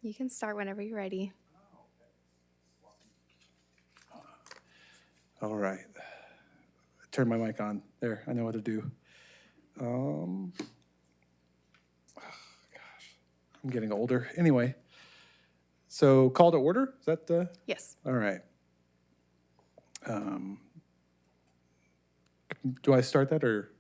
You can start whenever you're ready. All right. Turn my mic on. There, I know what to do. Gosh, I'm getting older. Anyway, so call to order? Is that the? Yes. All right. Do I start that or?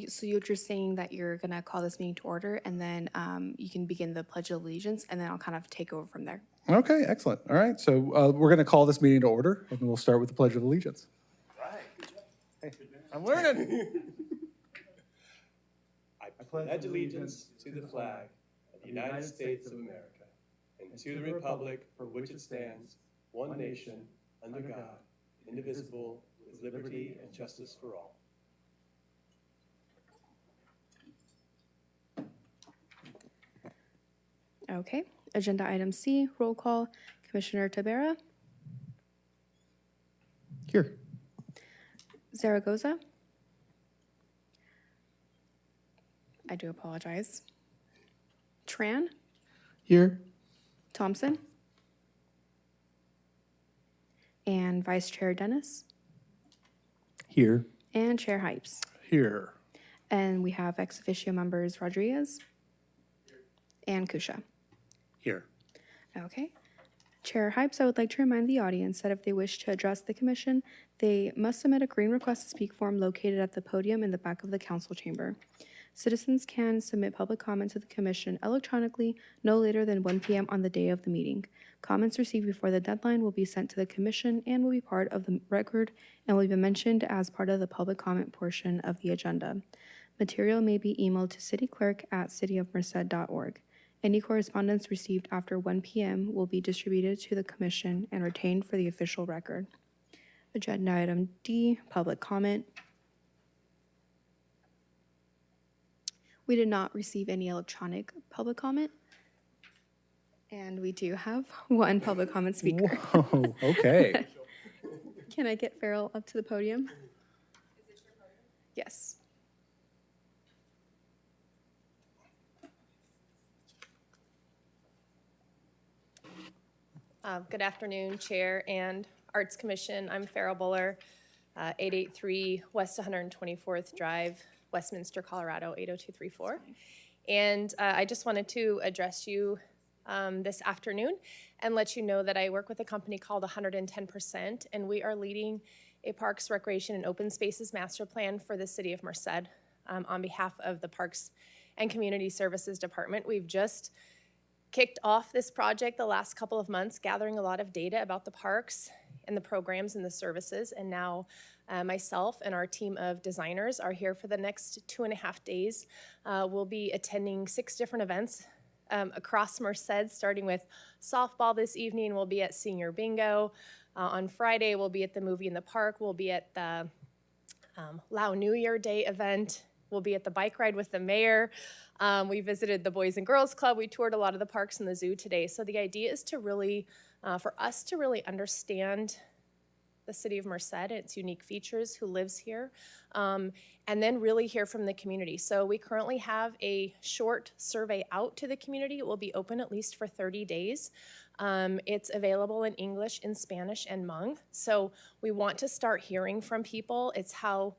So you're just saying that you're going to call this meeting to order, and then you can begin the Pledge of Allegiance, and then I'll kind of take over from there. Okay, excellent. All right, so we're going to call this meeting to order, and we'll start with the Pledge of Allegiance. Right, good job. Hey, I'm learning. I pledge allegiance to the flag of the United States of America and to the republic for which it stands, one nation, under God, indivisible, with liberty and justice for all. Okay. Agenda item C, roll call. Commissioner Tabera, Here. Zaragoza. I do apologize. Tran, Here. Thompson, and Vice Chair Dennis, Here. and Chair Hypes. Here. And we have ex officio members Rodriguez and Kusha. Here. Okay. Chair Hypes, I would like to remind the audience that if they wish to address the commission, they must submit a green request to speak form located at the podium in the back of the council chamber. Citizens can submit public comment to the commission electronically no later than 1 p.m. on the day of the meeting. Comments received before the deadline will be sent to the commission and will be part of the record and will be mentioned as part of the public comment portion of the agenda. Material may be emailed to cityclerk@cityofmerced.org. Any correspondence received after 1 p.m. will be distributed to the commission and retained for the official record. Agenda item D, public comment. We did not receive any electronic public comment. And we do have one public comment speaker. Whoa, okay. Can I get Farrell up to the podium? Is it your podium? Yes. Good afternoon, Chair and Arts Commission. I'm Farrell Buller, 883 West 124th Drive, Westminster, Colorado, 80234. And I just wanted to address you this afternoon and let you know that I work with a company called 110%, and we are leading a Parks, Recreation, and Open Spaces Master Plan for the City of Merced on behalf of the Parks and Community Services Department. We've just kicked off this project the last couple of months, gathering a lot of data about the parks and the programs and the services. And now myself and our team of designers are here for the next 2.5 days. We'll be attending 6 different events across Merced, starting with softball this evening. We'll be at Senior Bingo. On Friday, we'll be at the Movie in the Park. We'll be at the Lao New Year Day event. We'll be at the bike ride with the mayor. We visited the Boys and Girls Club. We toured a lot of the parks and the zoo today. So the idea is to really, for us to really understand the city of Merced and its unique features, who lives here, and then really hear from the community. So we currently have a short survey out to the community. It will be open at least for 30 days. It's available in English, in Spanish, and Hmong. So we want to start hearing from people. It's how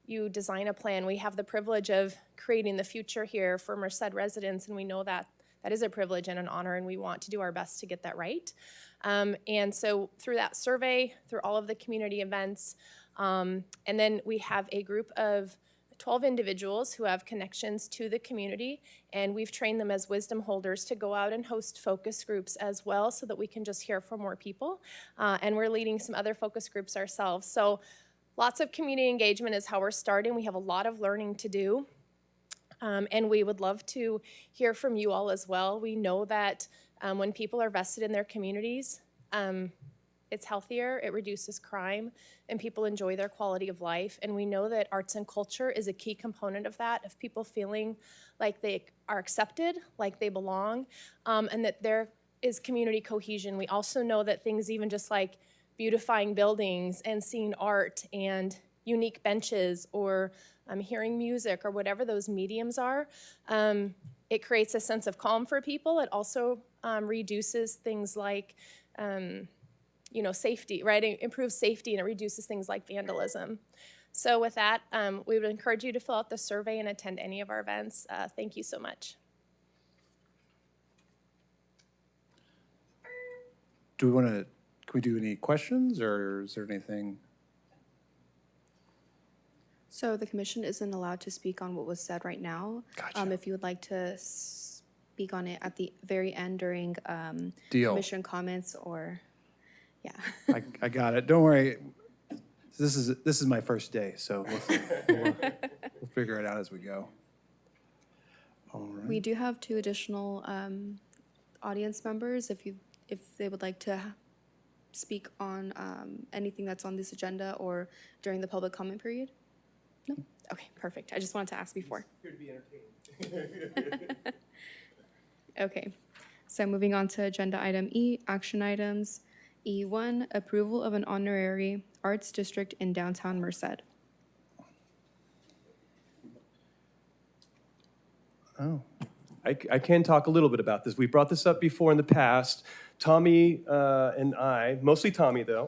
you design a plan. We have the privilege of creating the future here for Merced residents, and we know that that is a privilege and an honor, and we want to do our best to get that right. And so through that survey, through all of the community events, and then we have a group of 12 individuals who have connections to the community, and we've trained them as wisdom holders to go out and host focus groups as well so that we can just hear from more people. And we're leading some other focus groups ourselves. So lots of community engagement is how we're starting. We have a lot of learning to do, and we would love to hear from you all as well. We know that when people are vested in their communities, it's healthier, it reduces crime, and people enjoy their quality of life. And we know that arts and culture is a key component of that, of people feeling like they are accepted, like they belong, and that there is community cohesion. We also know that things even just like beautifying buildings and seeing art and unique benches or hearing music or whatever those mediums are, it creates a sense of calm for people. It also reduces things like, safety, right? It improves safety and it reduces things like vandalism. So with that, we would encourage you to fill out the survey and attend any of our events. Thank you so much. Do we want to, can we do any questions, or is there anything? So the commission isn't allowed to speak on what was said right now. Gotcha. If you would like to speak on it at the very end during Deal. commission comments or, yeah. I got it. Don't worry. This is my first day, so we'll figure it out as we go. All right. We do have 2 additional audience members if they would like to speak on anything that's on this agenda or during the public comment period. No? Okay, perfect. I just wanted to ask before. Here to be entertained. Okay, so moving on to agenda item E, action items. E1, approval of an honorary arts district in downtown Merced. Oh, I can talk a little bit about this. We brought this up before in the past. Tommy and I, mostly Tommy though,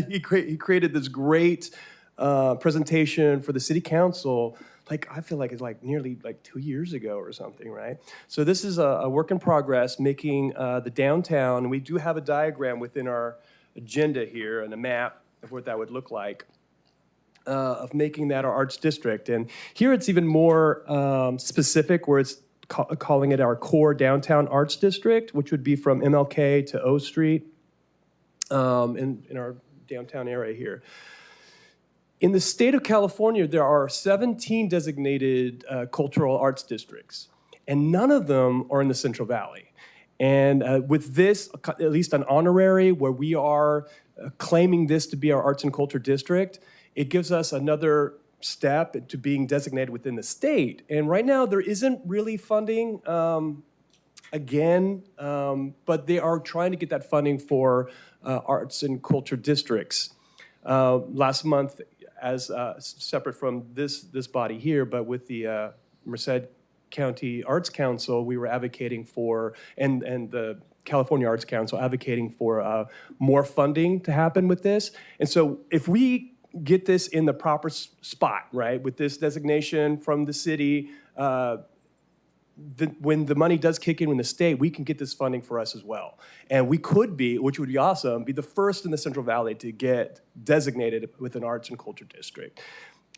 he created this great presentation for the city council. I feel like it's nearly 2 years ago or something, right? So this is a work in progress, making the downtown. We do have a diagram within our agenda here and a map of what that would look like, of making that our arts district. And here it's even more specific, where it's calling it our core downtown arts district, which would be from MLK to O Street in our downtown area here. In the state of California, there are 17 designated cultural arts districts, and none of them are in the Central Valley. And with this, at least an honorary, where we are claiming this to be our arts and culture district, it gives us another step to being designated within the state. And right now, there isn't really funding, but they are trying to get that funding for arts and culture districts. Last month, as separate from this body here, but with the Merced County Arts Council, we were advocating for, and the California Arts Council advocating for more funding to happen with this. And so if we get this in the proper spot, right, with this designation from the city, when the money does kick in the state, we can get this funding for us as well. And we could be, which would be awesome, be the first in the Central Valley to get designated with an arts and culture district.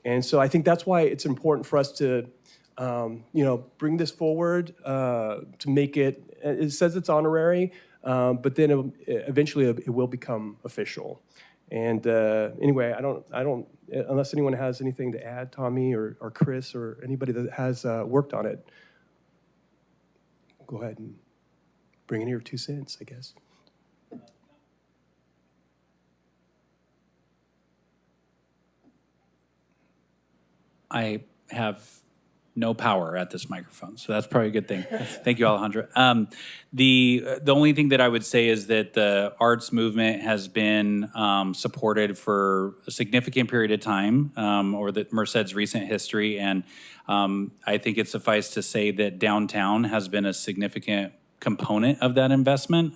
And so I think that's why it's important for us to, bring this forward, to make it, it says it's honorary, but then eventually it will become official. And anyway, I don't, unless anyone has anything to add, Tommy or Chris or anybody that has worked on it, go ahead and bring in your 2 cents, I guess. I have no power at this microphone, so that's probably a good thing. Thank you, Alejandra. The only thing that I would say is that the arts movement has been supported for a significant period of time, or the Merced's recent history, and I think it's suffice to say that downtown has been a significant component of that investment,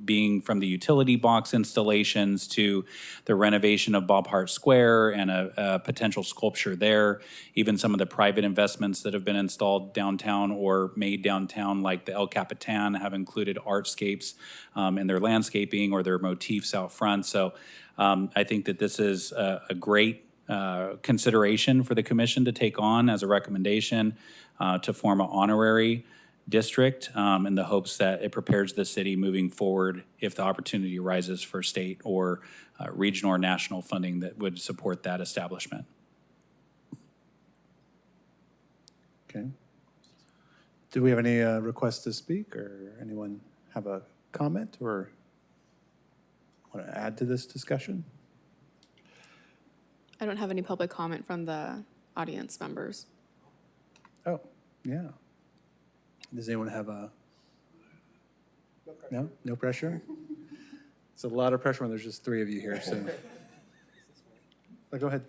being from the utility box installations to the renovation of Bob Hart Square and a potential sculpture there, even some of the private investments that have been installed downtown or made downtown, like the El Capitan, have included artscapes in their landscaping or their motifs out front. So I think that this is a great consideration for the commission to take on as a recommendation to form an honorary district, in the hopes that it prepares the city moving forward if the opportunity arises for state or regional or national funding that would support that establishment. okay. Do we have any requests to speak, or anyone have a comment or want to add to this discussion? I don't have any public comment from the audience members. Oh, yeah. Does anyone have a? No? No pressure? It's a lot of pressure when there's just 3 of you here, so. Go ahead.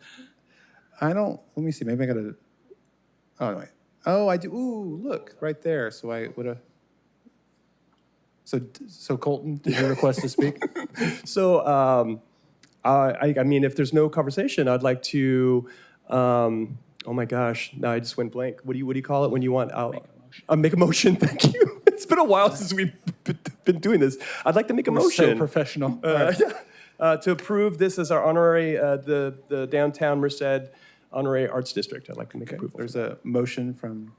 I don't, let me see, maybe I gotta, oh, wait. Oh, I do, ooh, look, right there, so I would have. So Colton, did you request to speak? So, I mean, if there's no conversation, I'd like to, oh my gosh, now I just went blank. What do you call it when you want out? Make a motion, thank you. It's been a while since we've been doing this. I'd like to make a We're motion. so professional. All right. To approve this as our honorary, the downtown Merced Honorary Arts District. I'd like to make Okay, approval. there's a motion from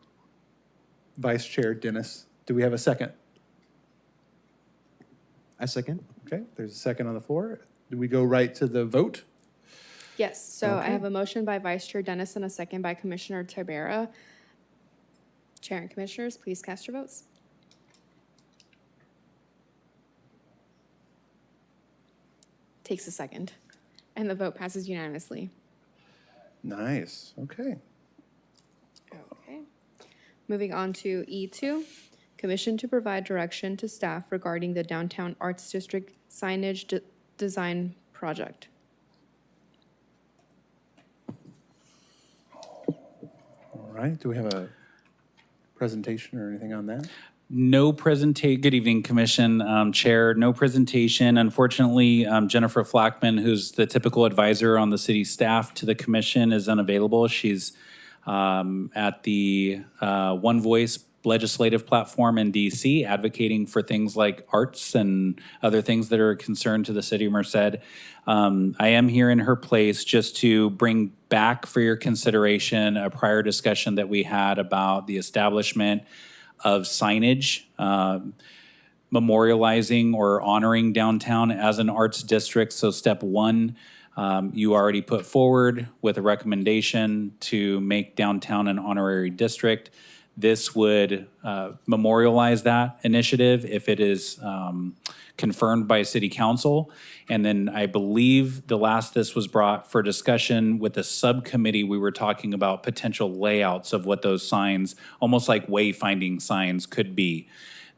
Vice Chair Dennis. Do we have a second? I second. Okay, there's a second on the floor. Do we go right to the vote? Yes, so I have a motion by Vice Chair Dennis and a second by Commissioner Tibera. Chair and Commissioners, please cast your votes. Takes a second, and the vote passes unanimously. Nice, okay. Okay. Moving on to E2, commission to provide direction to staff regarding the Downtown Arts District signage design project. All right, do we have a presentation or anything on that? Good evening, Commission, Chair. No presentation. Unfortunately, Jennifer Flackman, who's the typical advisor on the city staff to the commission, is unavailable. She's at the One Voice legislative platform in DC, advocating for things like arts and other things that are a concern to the city of Merced. I am here in her place just to bring back for your consideration a prior discussion that we had about the establishment of signage, memorializing or honoring downtown as an arts district. So step one, you already put forward with a recommendation to make downtown an honorary district. This would memorialize that initiative if it is confirmed by City Council. And then I believe the last this was brought for discussion with the subcommittee, we were talking about potential layouts of what those signs, almost like wayfinding signs, could be.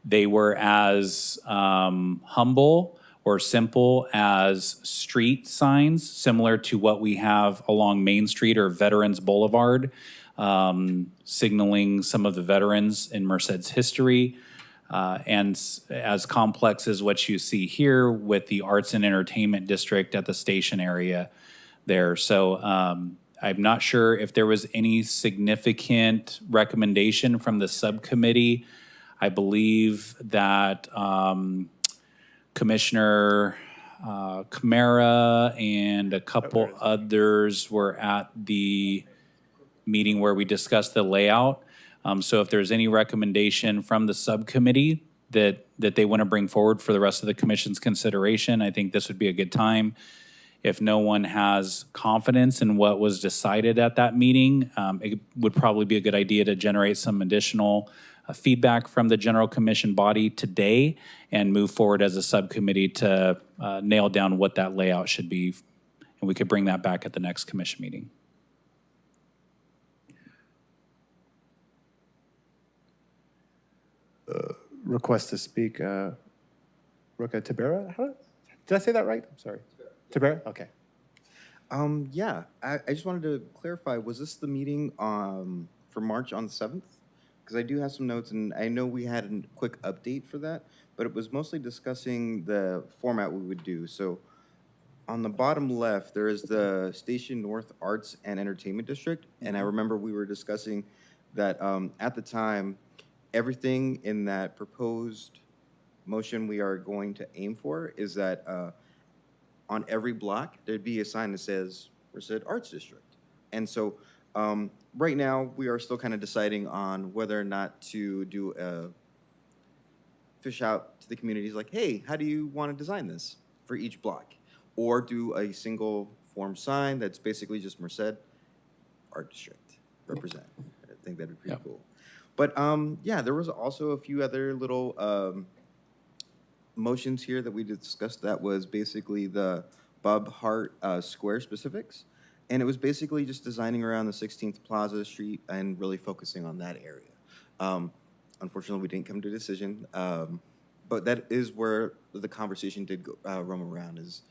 They were as humble or simple as street signs, similar to what we have along Main Street or Veterans Boulevard, signaling some of the veterans in Merced's history. And as complex as what you see here with the Arts and Entertainment District at the station area there. So I'm not sure if there was any significant recommendation from the subcommittee. I believe that Commissioner Camara and a couple others were at the meeting where we discussed the layout. So if there's any recommendation from the subcommittee that they want to bring forward for the rest of the commission's consideration, I think this would be a good time. If no one has confidence in what was decided at that meeting, it would probably be a good idea to generate some additional feedback from the general commission body today and move forward as a subcommittee to nail down what that layout should be. And we could bring that back at the next commission meeting. Request to speak, Ruka Tibera? Did I say that right? I'm sorry. Tibera? Okay. Yeah, I just wanted to clarify, was this the meeting for March on the 7th? Because I do have some notes, and I know we had a quick update for that, but it was mostly discussing the format we would do. So on the bottom left, there is the Station North Arts and Entertainment District, and I remember we were discussing that at the time, everything in that proposed motion we are going to aim for is that on every block, there'd be a sign that says Merced Arts District. And so right now, we are still kind of deciding on whether or not to do a fish out to the communities like, hey, how do you want to design this for each block? Or do a single form sign that's basically just Merced Art District represent. I think that'd be pretty cool. But yeah, there was also a few other little motions here that we discussed that was basically the Bob Hart Square specifics. And it was basically just designing around the 16th Plaza Street and really focusing on that area. Unfortunately, we didn't come to a decision, but that is where the conversation did go, roam around, is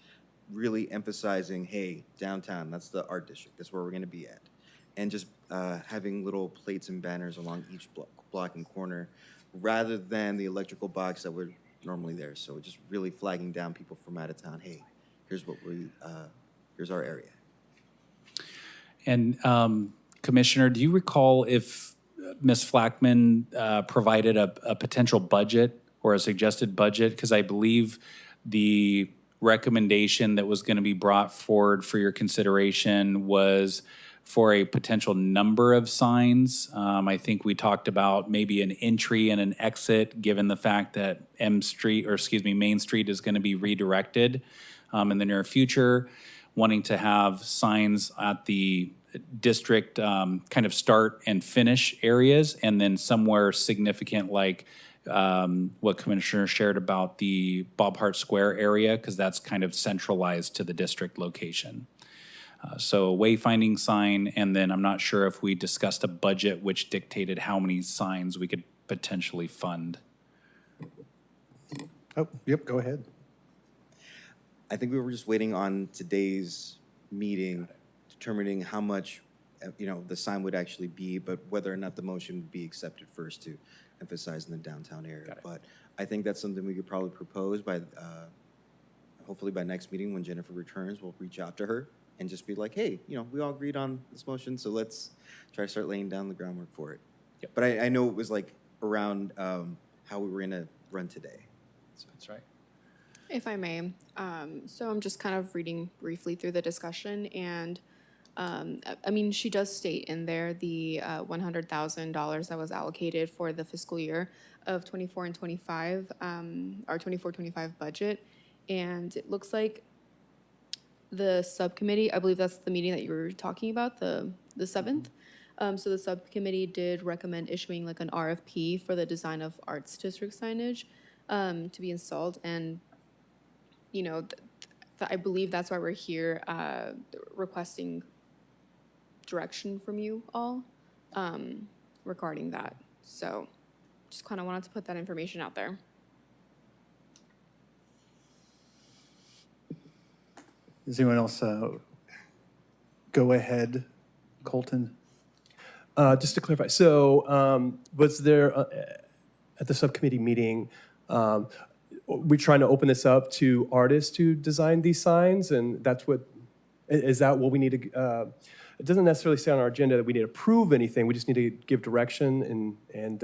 really emphasizing, hey, downtown, that's the art district, that's where we're gonna be at. And just having little plates and banners along each block and corner, rather than the electrical box that we're normally there. So just really flagging down people from out of town, hey, here's what here's our area. And Commissioner, do you recall if Ms. Flackman provided a potential budget or a suggested budget? Because I believe the recommendation that was going to be brought forward for your consideration was for a potential number of signs. I think we talked about maybe an entry and an exit, given the fact that Main Street is going to be redirected in the near future, wanting to have signs at the district kind of start and finish areas, and then somewhere significant like what Commissioner shared about the Bob Hart Square area, because that's kind of centralized to the district location. So a wayfinding sign, and then I'm not sure if we discussed a budget which dictated how many signs we could potentially fund. Oh, yep, go ahead. I think we were just waiting on today's meeting, determining how much, the sign would actually be, but whether or not the motion would be accepted first to emphasize in the downtown area. But I think that's something we could probably propose by, hopefully by next meeting when Jennifer returns, we'll reach out to her and just be like, hey, we all agreed on this motion, so let's try to start laying down the groundwork for it. Yep. But I know it was like around how we were gonna run today. That's right. If I may, so I'm just kind of reading briefly through the discussion, and I mean, she does state in there the $100,000 that was allocated for the fiscal year of 24 and 25, our 24-25 budget, and it looks like the subcommittee, I believe that's the meeting that you were talking about, the 7th. So the subcommittee did recommend issuing like an RFP for the design of arts district signage to be installed, and I believe that's why we're here requesting direction from you all regarding that. So just kind of wanted to put that information out there. Does anyone else go ahead, Colton? Just to clarify, so was there, at the subcommittee meeting, we're trying to open this up to artists to design these signs, and is that what we need to, it doesn't necessarily say on our agenda that we need to approve anything, we just need to give direction, and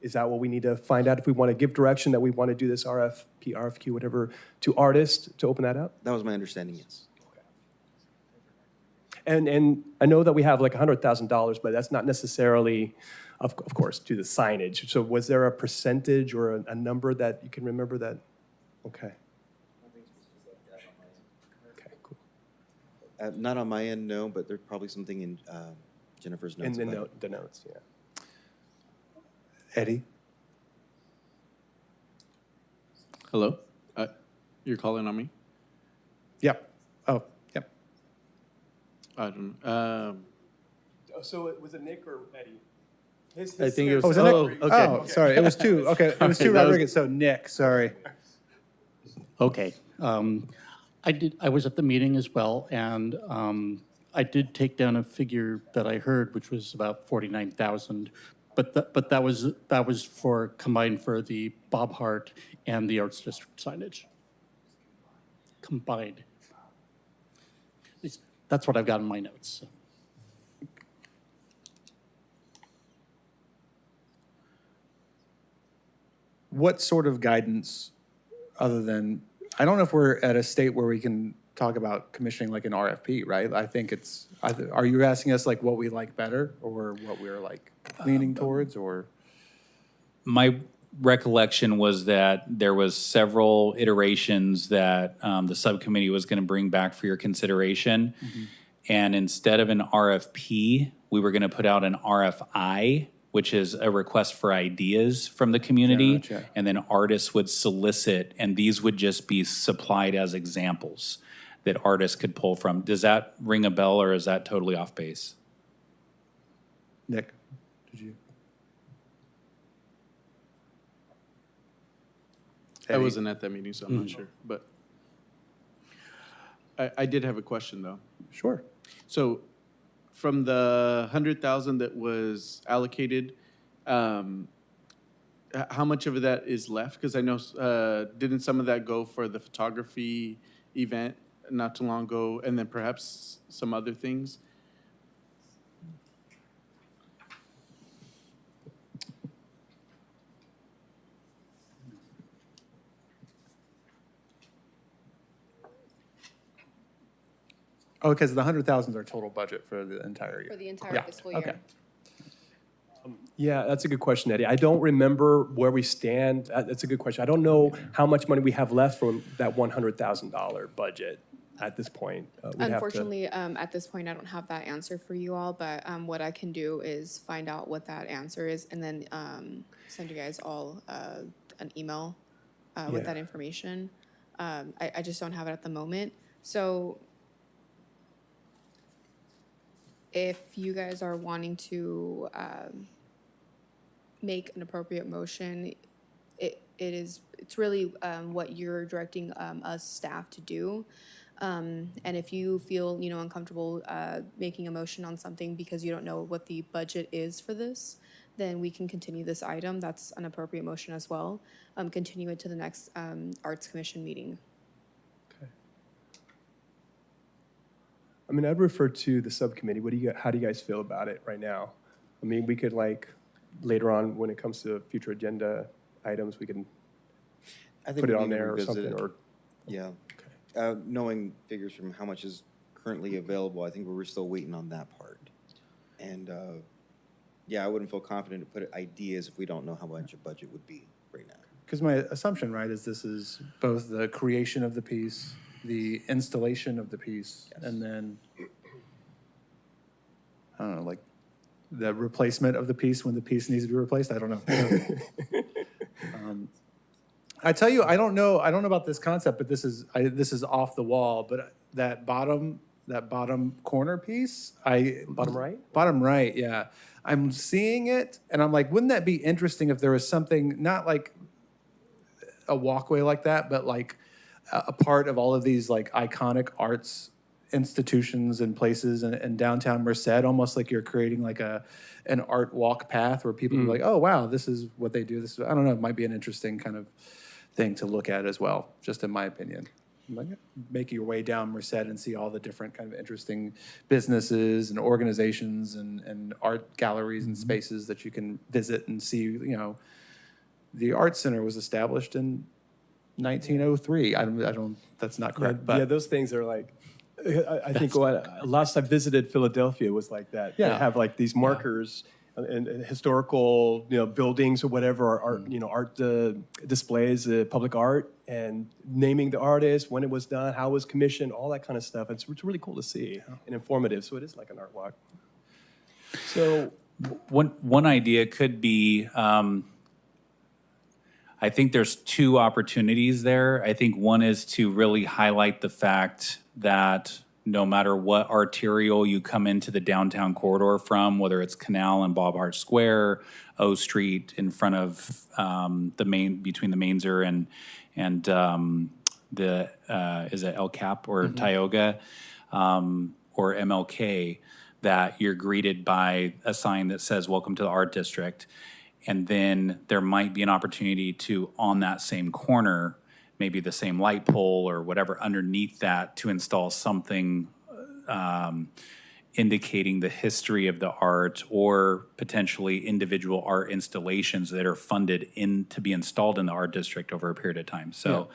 is that what we need to find out if we want to give direction that we want to do this RFP, RFQ, whatever, to artists to open that up? That was my understanding, yes. And I know that we have like $100,000, but that's not necessarily, of course, to the signage. So was there a percentage or a number that you can remember that? Okay. Okay, cool. Not on my end, no, but there's probably something in Jennifer's notes. In about it. the notes, yeah. Eddie? Hello? You're calling on me? Yep. Oh, yep. I don't know. So was it Nick or Eddie? I think it was, Oh, was it Nick? okay. Oh, sorry, it was two. Okay, it was two That was- Rodriguez, so Nick, sorry. Okay. I was at the meeting as well, and I did take down a figure that I heard, which was about 49,000. But that was for combined for the Bob Hart and the Arts District signage. Combined. At least that's what I've got in my notes. So. What sort of guidance, other than, I don't know if we're at a state where we can talk about commissioning like an RFP, right? I think it's, are you asking us like what we like better, or what we're like leaning towards, or? My recollection was that there was several iterations that the subcommittee was going to bring back for your consideration. And instead of an RFP, we were going to put out an RFI, which is a request for ideas from the community. Gotcha. And then artists would solicit, and these would just be supplied as examples that artists could pull from. Does that ring a bell, or is that totally off base? Nick, did you? I wasn't at that meeting, so I'm not sure. But I did have a question, though. Sure. So from the 100,000 that was allocated, how much of that is left? Because I know, didn't some of that go for the photography event not too long ago, and then perhaps some other things? Oh, because the 100,000 is our total budget for the entire year. For the entire Yeah, fiscal year. okay. Yeah, that's a good question, Eddie. I don't remember where we stand. That's a good question. I don't know how much money we have left from that $100,000 budget at this point. We'd have to- Unfortunately, at this point, I don't have that answer for you all, but what I can do is find out what that answer is and then send you guys all an email with Yeah. that information. I just don't have it at the moment. So if you guys are wanting to make an appropriate motion, it's really what you're directing us staff to do. And if you feel, uncomfortable making a motion on something because you don't know what the budget is for this, then we can continue this item. That's an appropriate motion as well. Continue it to the next Arts Commission meeting. I mean, I'd refer to the subcommittee. How do you guys feel about it right now? I mean, we could later on, when it comes to future agenda items, we can I think put it we on need to there or revisit something, it. or, Yeah. Knowing figures from how much is currently available, I think we're still waiting on that part. And, yeah, I wouldn't feel confident to put ideas if we don't know how much a budget would be right now. Because my assumption, right, is this is both the creation of the piece, the installation of the piece, and then, I don't know, like, the replacement of the piece when the piece needs to be replaced. I don't know. I tell you, I don't know about this concept, but this is off the wall. But that bottom corner piece, bottom right? bottom right, yeah, I'm seeing it, and I'm like, wouldn't that be interesting if there was something not like a walkway like that, but like a part of all of these like iconic arts institutions and places in downtown Merced, almost like you're creating like an art walk path where people are like, oh wow, this is what they do. I don't know, it might be an interesting kind of thing to look at as well, just in my opinion. Like, make your way down Merced and see all the different kind of interesting businesses and organizations and art galleries and spaces that you can visit and see. The Art Center was established in 1903. I don't. That's not correct. But Yeah, those things are like, I think last I visited Philadelphia was like that. They Yeah. have like these markers and historical, buildings or whatever, art displays, public art, and naming the artist, when it was done, how it was commissioned, all that kind of stuff. It's really cool to see and informative. So it is like an art walk. So One idea could be, I think there's two opportunities there. I think one is to really highlight the fact that no matter what arterial you come into the downtown corridor from, whether it's Canal and Bob Hart Square, O Street in front of between the Mainzer and the is it El Cap or Tioga or MLK, that you're greeted by a sign that says "Welcome to the Art District." And then there might be an opportunity to, on that same corner, maybe the same light pole or whatever underneath that, to install something indicating the history of the art, or potentially individual art installations that are funded to be installed in the art district over a period of time. So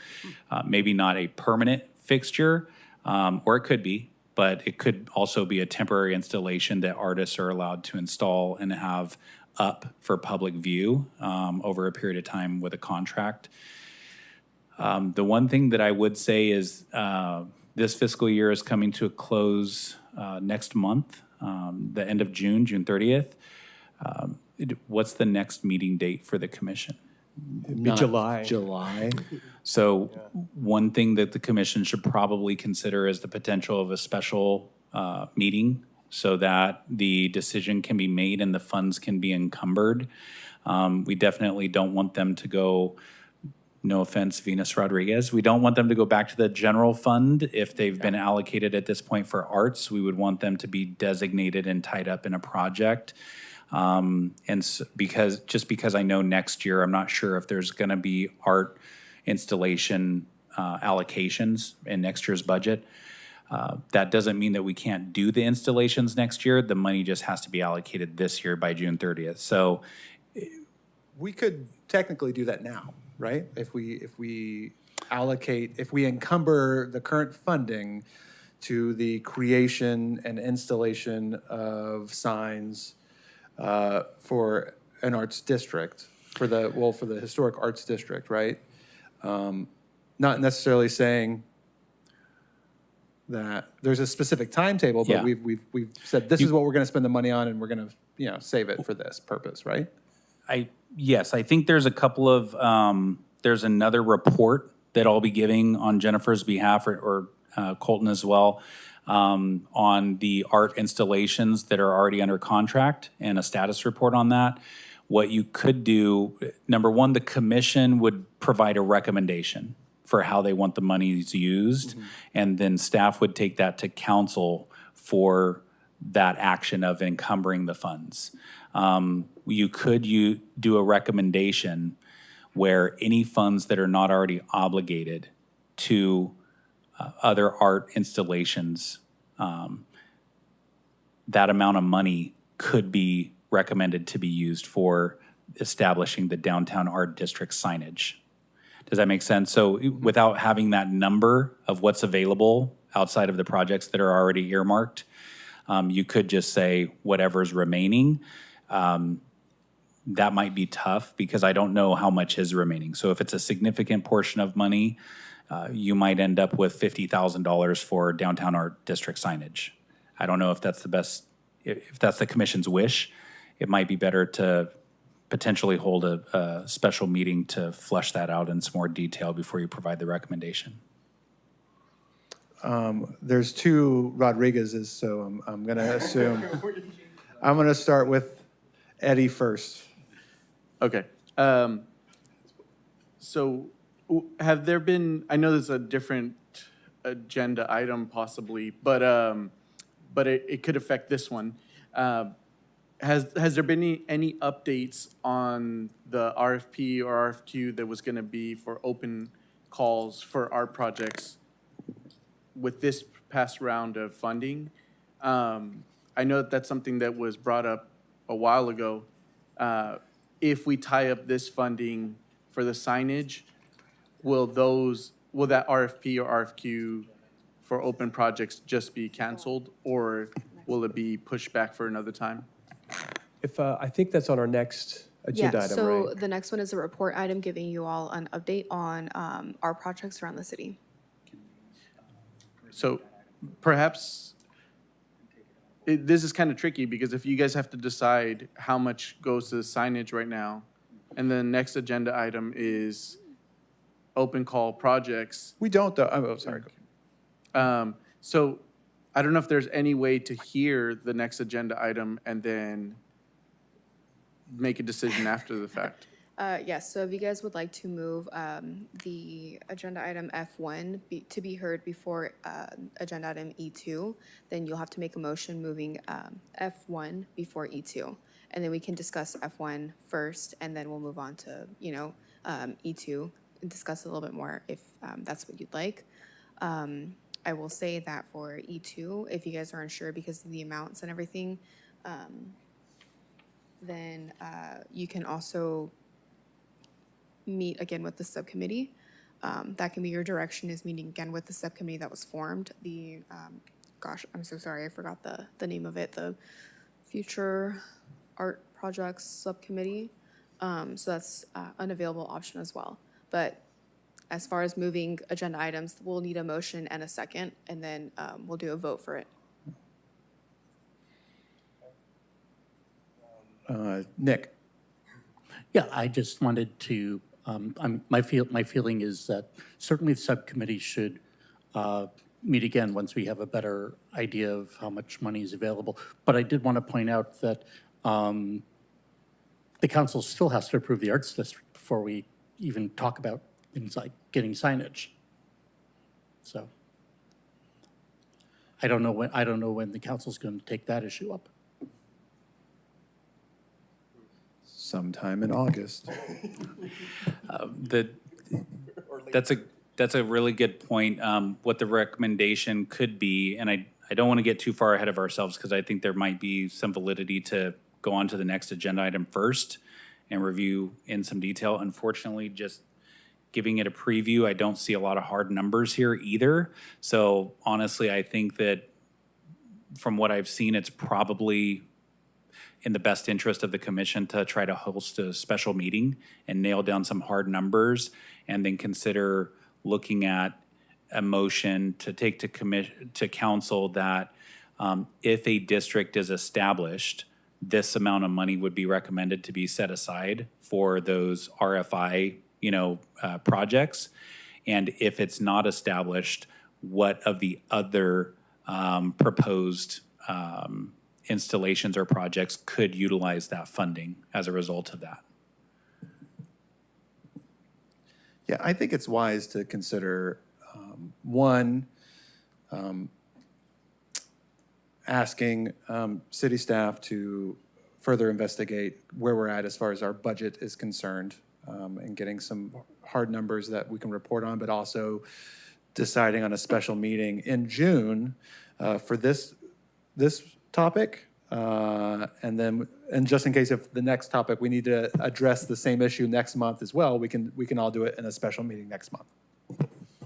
maybe not a permanent fixture, or it could be, but it could also be a temporary installation that artists are allowed to install and have up for public view over a period of time with a contract. The one thing that I would say is this fiscal year is coming to a close next month, the end of June, June 30th. What's the next meeting date for the commission? it'd be July. July. So one thing that the commission should probably consider is the potential of a special meeting so that the decision can be made and the funds can be encumbered. We definitely don't want them to go, no offense, Venus Rodriguez, we don't want them to go back to the general fund if they've been allocated at this point for arts. We would want them to be designated and tied up in a project. Because I know next year, I'm not sure if there's going to be art installation allocations in next year's budget. That doesn't mean that we can't do the installations next year. The money just has to be allocated this year by June 30th. So We could technically do that now, right? If we allocate, if we encumber the current funding to the creation and installation of signs for an arts district, for the historic arts district, right? Not necessarily saying that there's a specific timetable, but Yeah. we've said this is what we're gonna spend the money on, and we're gonna, save it for this purpose, right? Yes, I think there's a couple of, there's another report that I'll be giving on Jennifer's behalf or Colton as well, on the art installations that are already under contract and a status report on that. What you could do, number one, the commission would provide a recommendation for how they want the monies used, and then staff would take that to council for that action of encumbering the funds. You could do a recommendation where any funds that are not already obligated to other art installations, that amount of money could be recommended to be used for establishing the downtown art district signage. Does that make sense? So without having that number of what's available outside of the projects that are already earmarked, you could just say whatever's remaining. That might be tough because I don't know how much is remaining. So if it's a significant portion of money, you might end up with $50,000 for downtown art district signage. I don't know if that's the best, if that's the commission's wish. It might be better to potentially hold a special meeting to flesh that out in some more detail before you provide the recommendation. There's two Rodriguez's, so I'm going to assume, I'm going to start with Eddie first. Okay. So have there been, I know there's a different agenda item possibly, but it could affect this one. Has there been any updates on the RFP or RFQ that was going to be for open calls for art projects with this past round of funding? I know that that's something that was brought up a while ago. If we tie up this funding for the signage, will that RFP or RFQ for open projects just be canceled, or will it be pushed back for another time? I think that's on our next agenda Yeah, item, so right? the next one is a report item giving you all an update on our projects around the city. So perhaps, this is kind of tricky, because if you guys have to decide how much goes to the signage right now, and the next agenda item is open call projects, We don't, though, oh, sorry. so I don't know if there's any way to hear the next agenda item and then make a decision after the fact. Yes, so if you guys would like to move the agenda item F1 to be heard before agenda item E2, then you'll have to make a motion moving F1 before E2. And then we can discuss F1 first, and then we'll move on to, E2 and discuss a little bit more if that's what you'd like. I will say that for E2, if you guys are unsure because of the amounts and everything, then you can also meet again with the subcommittee. That can be your direction, is meeting again with the subcommittee that was formed. Gosh, I'm so sorry, I forgot the name of it, the Future Art Projects Subcommittee. So that's an available option as well. But as far as moving agenda items, we'll need a motion and a second, and then we'll do a vote for it. Nick? Yeah, I just wanted to, my feeling is that certainly the subcommittee should meet again once we have a better idea of how much money is available. But I did want to point out that the council still has to approve the arts district before we even talk about things like getting signage. So I don't know when the council's going to take that issue up. Sometime in August. The, that's a really good point. What the recommendation could be, and I don't want to get too far ahead of ourselves because I think there might be some validity to go on to the next agenda item first and review in some detail. Unfortunately, just giving it a preview, I don't see a lot of hard numbers here either. So honestly, I think that from what I've seen, it's probably in the best interest of the commission to try to host a special meeting and nail down some hard numbers, and then consider looking at a motion to take to council that if a district is established, this amount of money would be recommended to be set aside for those RFI, projects. And if it's not established, what of the other proposed installations or projects could utilize that funding as a result of that? Yeah, I think it's wise to consider, one, asking city staff to further investigate where we're at as far as our budget is concerned, and getting some hard numbers that we can report on, but also deciding on a special meeting in June for this topic. And just in case if the next topic, we need to address the same issue next month as well, we can all do it in a special meeting next month.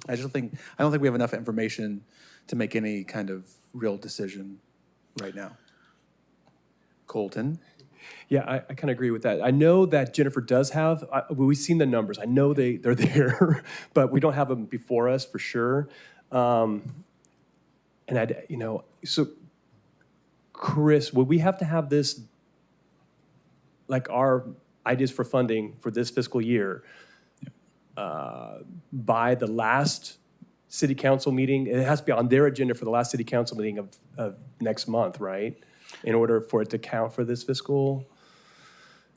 I don't think we have enough information to make any kind of real decision right now. Colton? Yeah, I kind of agree with that. I know that Jennifer does have, we've seen the numbers. I know they're there, but we don't have them before us for sure. So Chris, would we have to have this, like our ideas for funding for this fiscal year, by the last city council meeting? It has to be on their agenda for the last city council meeting of next month, right? In order for it to count for this fiscal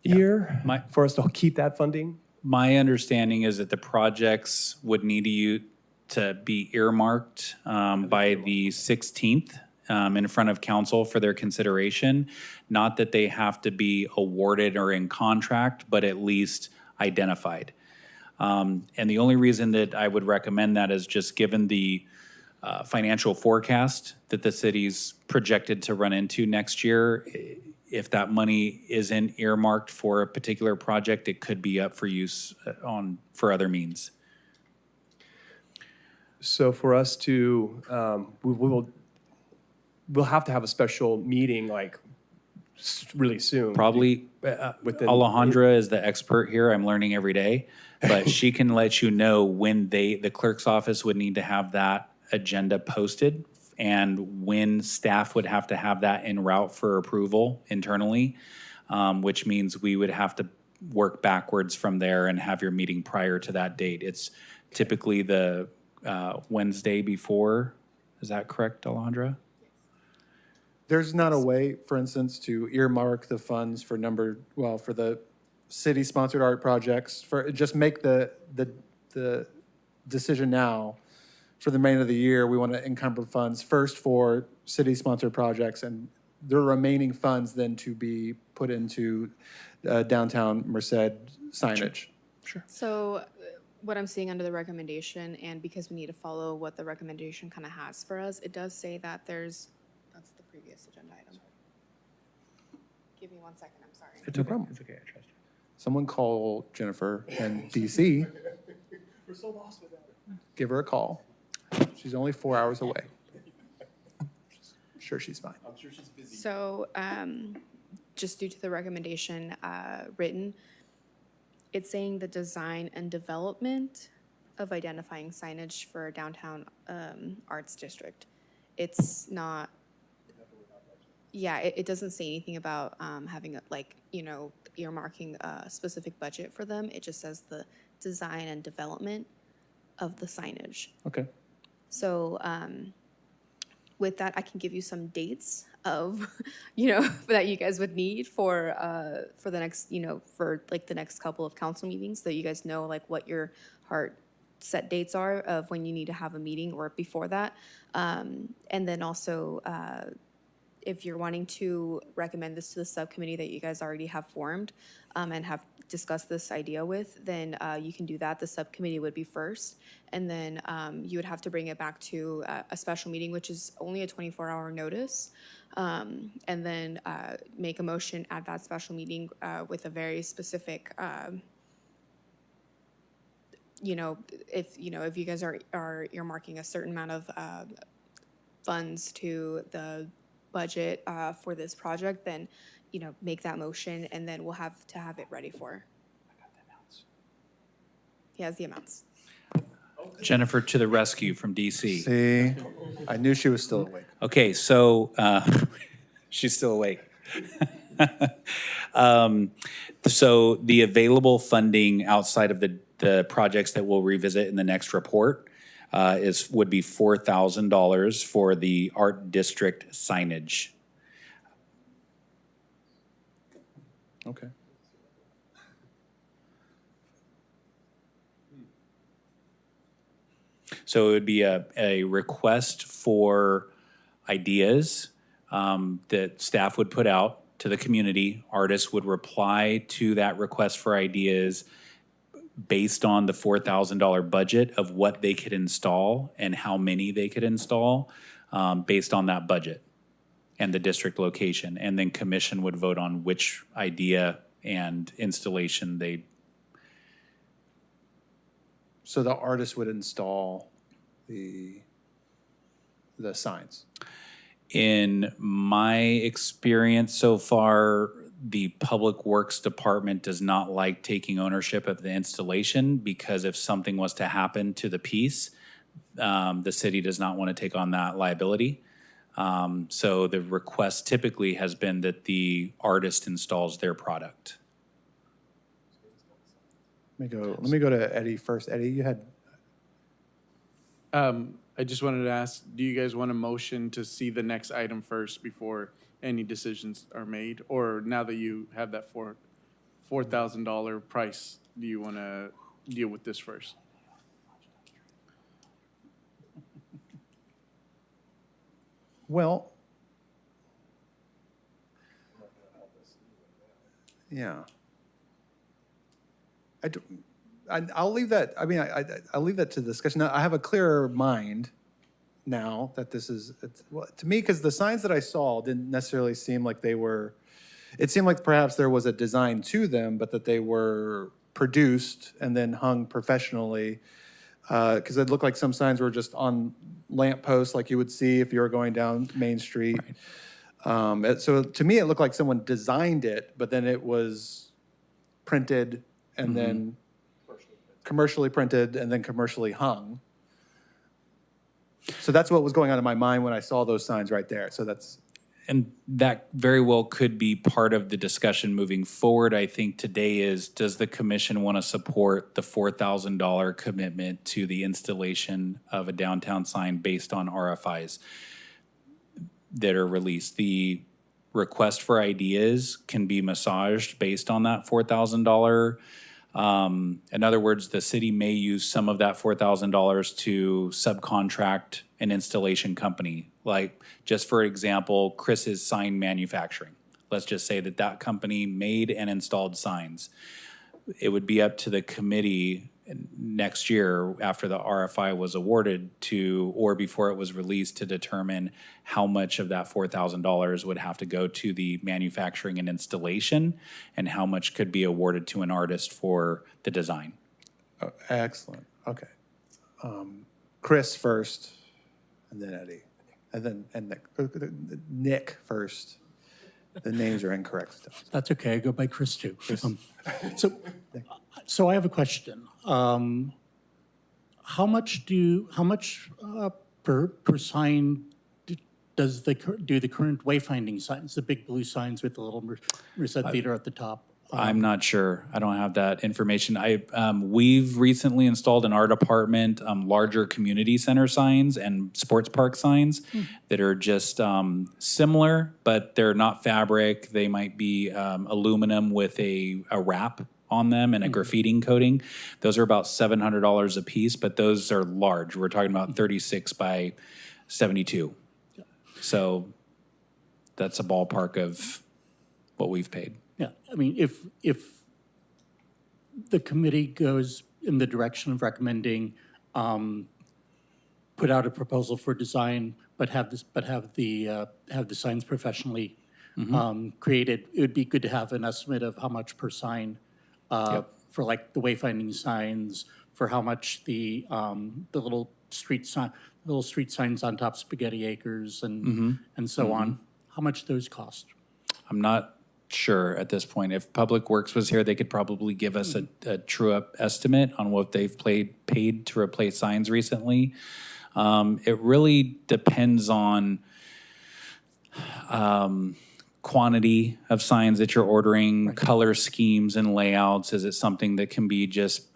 year, for us to keep that funding? My understanding is that the projects would need to be earmarked by the 16th in front of council for their consideration. Not that they have to be awarded or in contract, but at least identified. And the only reason that I would recommend that is just given the financial forecast that the city's projected to run into next year. If that money isn't earmarked for a particular project, it could be up for use for other means. So for us to, we'll have to have a special meeting like really soon. Probably, Within- Alejandra is the expert here. I'm learning every day. But she can let you know when the clerk's office would need to have that agenda posted and when staff would have to have that en route for approval internally, which means we would have to work backwards from there and have your meeting prior to that date. It's typically the Wednesday before. Is that correct, Alejandra? There's not a way, for instance, to earmark the funds for for the city-sponsored art projects, just make the decision now for the remainder of the year. We want to encumber funds first for city-sponsored projects, and the remaining funds then to be put into downtown Merced signage. So what I'm seeing under the recommendation, and because we need to follow what the recommendation kind of has for us, it does say that that's the previous agenda item. Give me 1 second, I'm sorry. No problem. It's okay, I trust you. Someone call Jennifer in DC. We're so lost without it. Give her a call. She's only 4 hours away. I'm sure she's fine. I'm sure she's busy. So, just due to the recommendation written, it's saying the design and development of identifying signage for downtown arts district. It's not, yeah, it doesn't say anything about having earmarking a specific budget for them. It just says the design and development of the signage. Okay. So with that, I can give you some dates of, that you guys would need for the next, for like the next couple of council meetings, so you guys know like what your hard set dates are of when you need to have a meeting or before that. And then also, if you're wanting to recommend this to the subcommittee that you guys already have formed and have discussed this idea with, then you can do that. The subcommittee would be first. And then you would have to bring it back to a special meeting, which is only a 24-hour notice. And then make a motion at that special meeting with a very specific if you guys are earmarking a certain amount of funds to the budget for this project, then, make that motion, and then we'll have to have it ready for. He has the amounts. Jennifer to the rescue from DC. See, I knew she was still awake. Okay, so she's still awake. So the available funding outside of the projects that we'll revisit in the next report would be $4,000 for the art district signage. Okay. So it would be a request for ideas that staff would put out to the community. Artists would reply to that request for ideas based on the $4,000 budget of what they could install and how many they could install based on that budget and the district location. And then commission would vote on which idea and installation they. So the artist would install the signs. In my experience so far, the Public Works Department does not like taking ownership of the installation because if something was to happen to the piece, the city does not want to take on that liability. So the request typically has been that the artist installs their product. Let me go to Eddie first. Eddie, you had, I just wanted to ask, do you guys want a motion to see the next item first before any decisions are made? Or now that you have that $4,000 price, do you want to deal with this first? well, yeah. I'll leave that, I'll leave that to discussion. Now, I have a clearer mind now that this is, well, to me, because the signs that I saw didn't necessarily seem like they were, it seemed like perhaps there was a design to them, but that they were produced and then hung professionally. Because it looked like some signs were just on lamp posts like you would see if you were going down Main Street. So to me, it looked like someone designed it, but then it was printed and then commercially printed and then commercially hung. So that's what was going on in my mind when I saw those signs right there. So that's, And that very well could be part of the discussion moving forward. I think today is, does the commission want to support the $4,000 commitment to the installation of a downtown sign based on RFIs that are released? The request for ideas can be massaged based on that $4,000. In other words, the city may use some of that $4,000 to subcontract an installation company. Like, just for example, Chris's Sign Manufacturing. Let's just say that that company made and installed signs. It would be up to the committee next year after the RFI was awarded to, or before it was released, to determine how much of that $4,000 would have to go to the manufacturing and installation and how much could be awarded to an artist for the design. excellent. Okay. Chris first, and then Eddie. And then Nick first. The names are incorrect still. That's okay, I go by Chris too. So I have a question. How much per sign do the current wayfinding signs, the big blue signs with the little Merced Theater at the top? I'm not sure. I don't have that information. We've recently installed in our department larger community center signs and sports park signs that are just similar, but they're not fabric. They might be aluminum with a wrap on them and a graffitiing coating. Those are about $700 a piece, but those are large. We're talking about 36 by 72. So that's a ballpark of what we've paid. Yeah, I mean, if the committee goes in the direction of recommending, put out a proposal for design, but have the signs professionally created, it would be good to have an estimate of how much per sign, for like the wayfinding signs, for how much the little street signs on top of Spaghetti Acres and so on, how much those cost. I'm not sure at this point. If Public Works was here, they could probably give us a true-up estimate on what they've paid to replace signs recently. It really depends on quantity of signs that you're ordering, color schemes and layouts. Is it something that can be just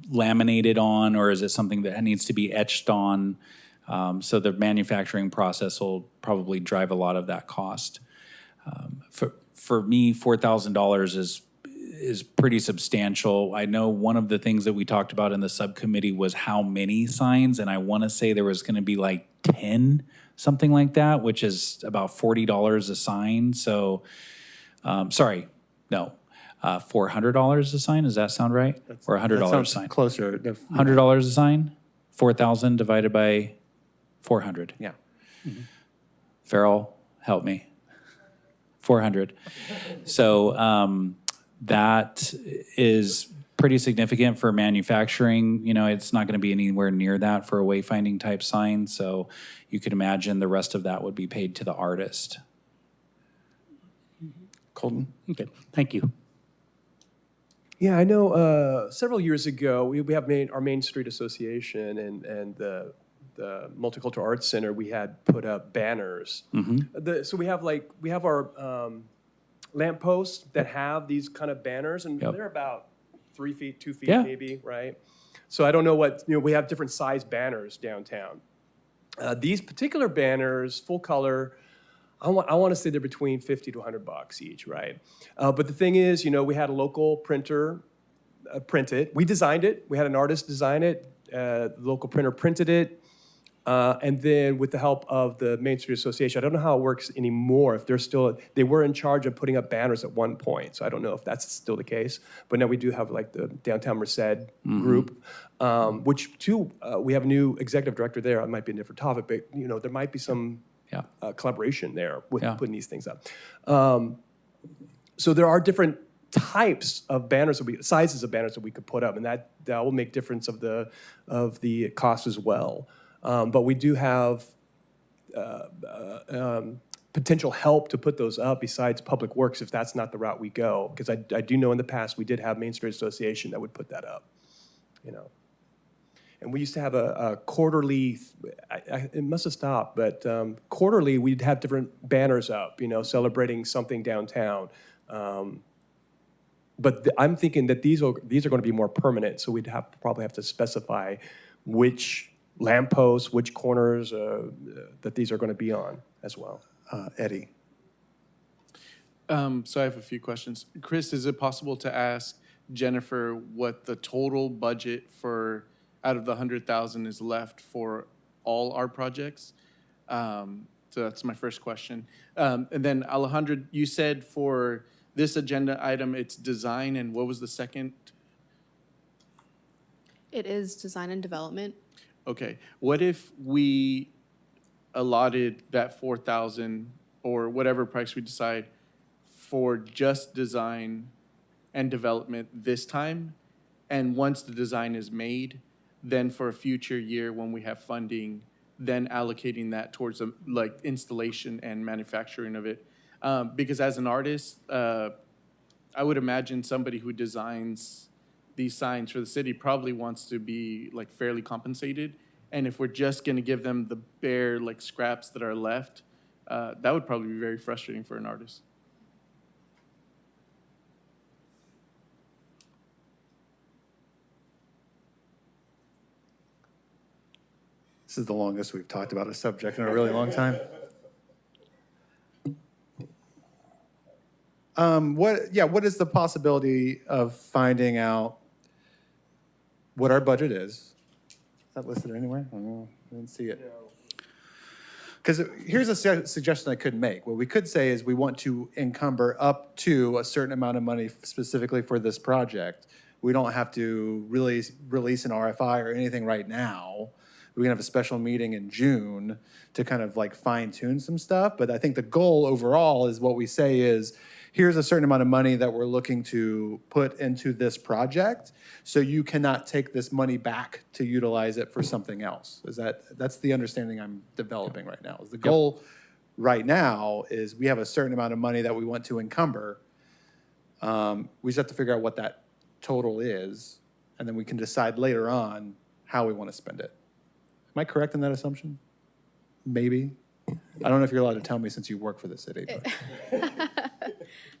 laminated on, or is it something that needs to be etched on? So the manufacturing process will probably drive a lot of that cost. For me, $4,000 is pretty substantial. I know one of the things that we talked about in the subcommittee was how many signs, and I want to say there was going to be like 10, something like that, which is about $40 a sign. So, sorry, no, $400 a sign. Does that sound right? Or $100 a Sounds sign? closer. $100 a sign, 4,000 divided by 400. Yeah. Farrell, help me. 400. So that is pretty significant for manufacturing. You know, it's not going to be anywhere near that for a wayfinding type sign. So you could imagine the rest of that would be paid to the artist. Colton? Okay, thank you. Yeah, I know several years ago, we have our Main Street Association and the Multicultural Arts Center, we had put up banners. So we have our lampposts that have these kind of banners, and they're about 3 feet, 2 feet Yeah. maybe, right? So I don't know we have different size banners downtown. These particular banners, full color, I want to say they're between $50 to $100 each, right? But the thing is, we had a local printer print it. We designed it. We had an artist design it. The local printer printed it. And then with the help of the Main Street Association, I don't know how it works anymore. If they were in charge of putting up banners at one point. So I don't know if that's still the case. But now we do have like the Downtown Merced group, which too, we have a new executive director there. It might be a different topic, but there might be some collaboration there with putting these things up. So there are different types of banners sizes of banners that we could put up, and that will make difference of the cost as well. But we do have potential help to put those up besides Public Works if that's not the route we go. Because I do know in the past we did have Main Street Association that would put that up, And we used to have a quarterly, it must have stopped, but quarterly we'd have different banners up, celebrating something downtown. But I'm thinking that these are going to be more permanent, so we'd probably have to specify which lampposts, which corners that these are going to be on as well. Eddie? So I have a few questions. Chris, is it possible to ask Jennifer what the total budget for out of the 100,000 is left for all our projects? So that's my first question. And then Alejandro, you said for this agenda item, it's design, and what was the second? It is design and development. Okay, what if we allotted that 4,000 or whatever price we decide for just design and development this time? And once the design is made, then for a future year when we have funding, then allocating that towards like installation and manufacturing of it. Because as an artist, I would imagine somebody who designs these signs for the city probably wants to be like fairly compensated. And if we're just gonna give them the bare like scraps that are left, that would probably be very frustrating for an artist. This is the longest we've talked about a subject in a really long time. What is the possibility of finding out what our budget is? Is that listed anywhere? I don't know. I didn't see it. because here's a suggestion I could make. What we could say is we want to encumber up to a certain amount of money specifically for this project. We don't have to really release an RFI or anything right now. We can have a special meeting in June to kind of like fine tune some stuff. But I think the goal overall is what we say is, here's a certain amount of money that we're looking to put into this project. So you cannot take this money back to utilize it for something else. That's the understanding I'm developing right now. Is the goal right now is we have a certain amount of money that we want to encumber. We just have to figure out what that total is, and then we can decide later on how we want to spend it. Am I correct in that assumption? Maybe. I don't know if you're allowed to tell me since you work for the city. But.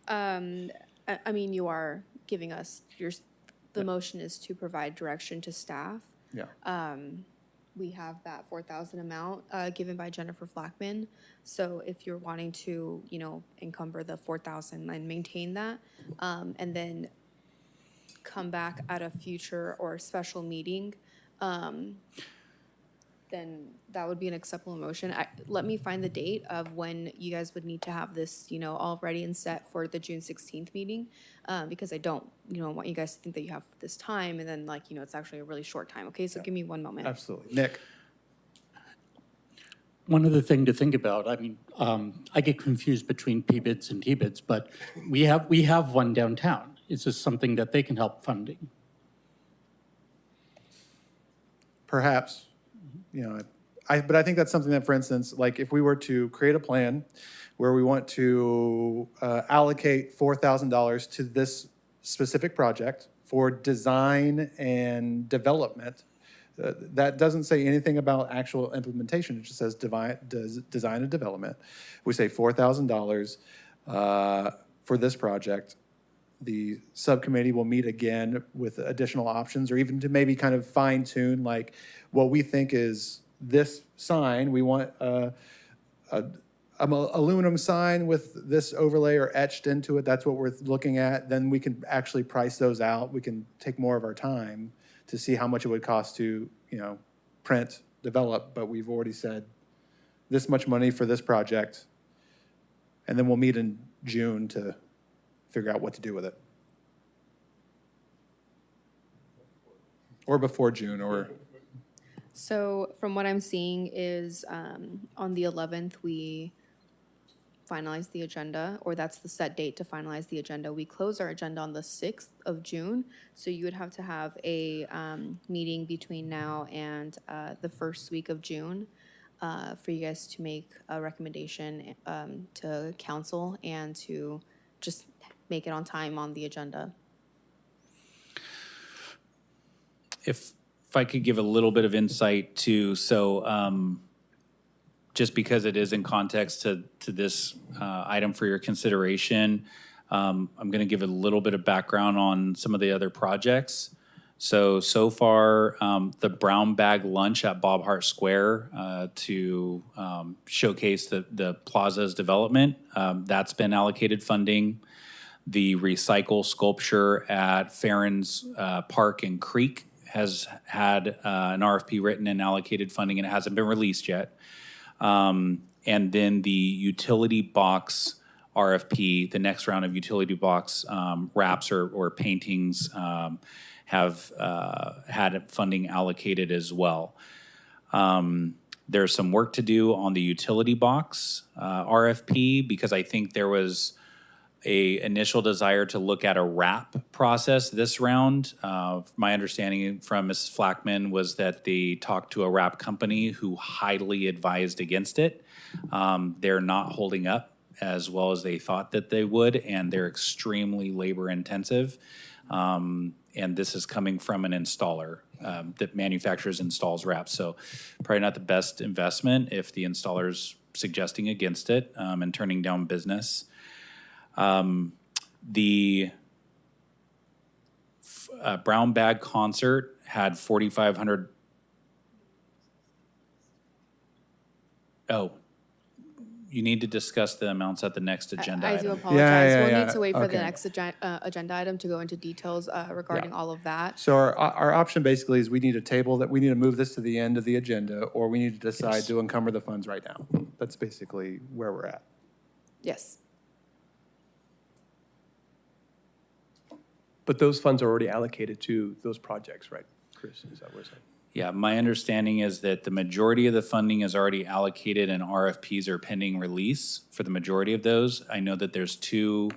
I mean, you are giving us, the motion is to provide direction to staff. Yeah. We have that 4,000 amount given by Jennifer Flackman. So if you're wanting to, encumber the 4,000 and maintain that, and then come back at a future or special meeting, then that would be an acceptable motion. Let me find the date of when you guys would need to have this, all ready and set for the June 16th meeting, because I don't, want you guys to think that you have this time and then it's actually a really short time. Okay, so give me one moment. Absolutely. Nick? One other thing to think about, I mean, I get confused between PBIDs and TBIDs, but we have one downtown. Is this something that they can help funding? Perhaps, but I think that's something that, for instance, like if we were to create a plan where we want to allocate $4,000 to this specific project for design and development, that doesn't say anything about actual implementation. It just says design and development. We say $4,000 for this project. The subcommittee will meet again with additional options, or even to maybe kind of fine tune like what we think is this sign. We want a aluminum sign with this overlay or etched into it. That's what we're looking at. Then we can actually price those out. We can take more of our time to see how much it would cost to, print, develop. But we've already said this much money for this project. And then we'll meet in June to figure out what to do with it. Or before June, or. So from what I'm seeing is on the 11th, we finalize the agenda, or that's the set date to finalize the agenda. We close our agenda on the 6th of June. So you would have to have a meeting between now and the first week of June for you guys to make a recommendation to council and to just make it on time on the agenda. If I could give a little bit of insight to, just because it is in context to this item for your consideration, I'm going to give a little bit of background on some of the other projects. So far, the brown bag lunch at Bob Hart Square to showcase the plaza's development, that's been allocated funding. The recycle sculpture at Farron's Park and Creek has had an RFP written and allocated funding, and it hasn't been released yet. And then the utility box RFP, the next round of utility box wraps or paintings have had funding allocated as well. There's some work to do on the utility box RFP, because I think there was a initial desire to look at a wrap process this round. My understanding from Mrs. Flackman was that they talked to a wrap company who highly advised against it. They're not holding up as well as they thought that they would, and they're extremely labor intensive. And this is coming from an installer that manufactures, installs wraps. So probably not the best investment if the installer's suggesting against it and turning down business. The brown bag concert had 4,500. Oh, you need to discuss the amounts at the next agenda I do item. apologize. yeah, We'll yeah. need to wait for the Okay. next agenda item to go into details regarding all of that. So our option basically is we need to table that, we need to move this to the end of the agenda, or we need to decide to encumber the funds right now. That's basically where we're at. Yes. But those funds are already allocated to those projects, right, Chris? Is that what we're saying? Yeah, my understanding is that the majority of the funding is already allocated and RFPs are pending release for the majority of those. I know that there's two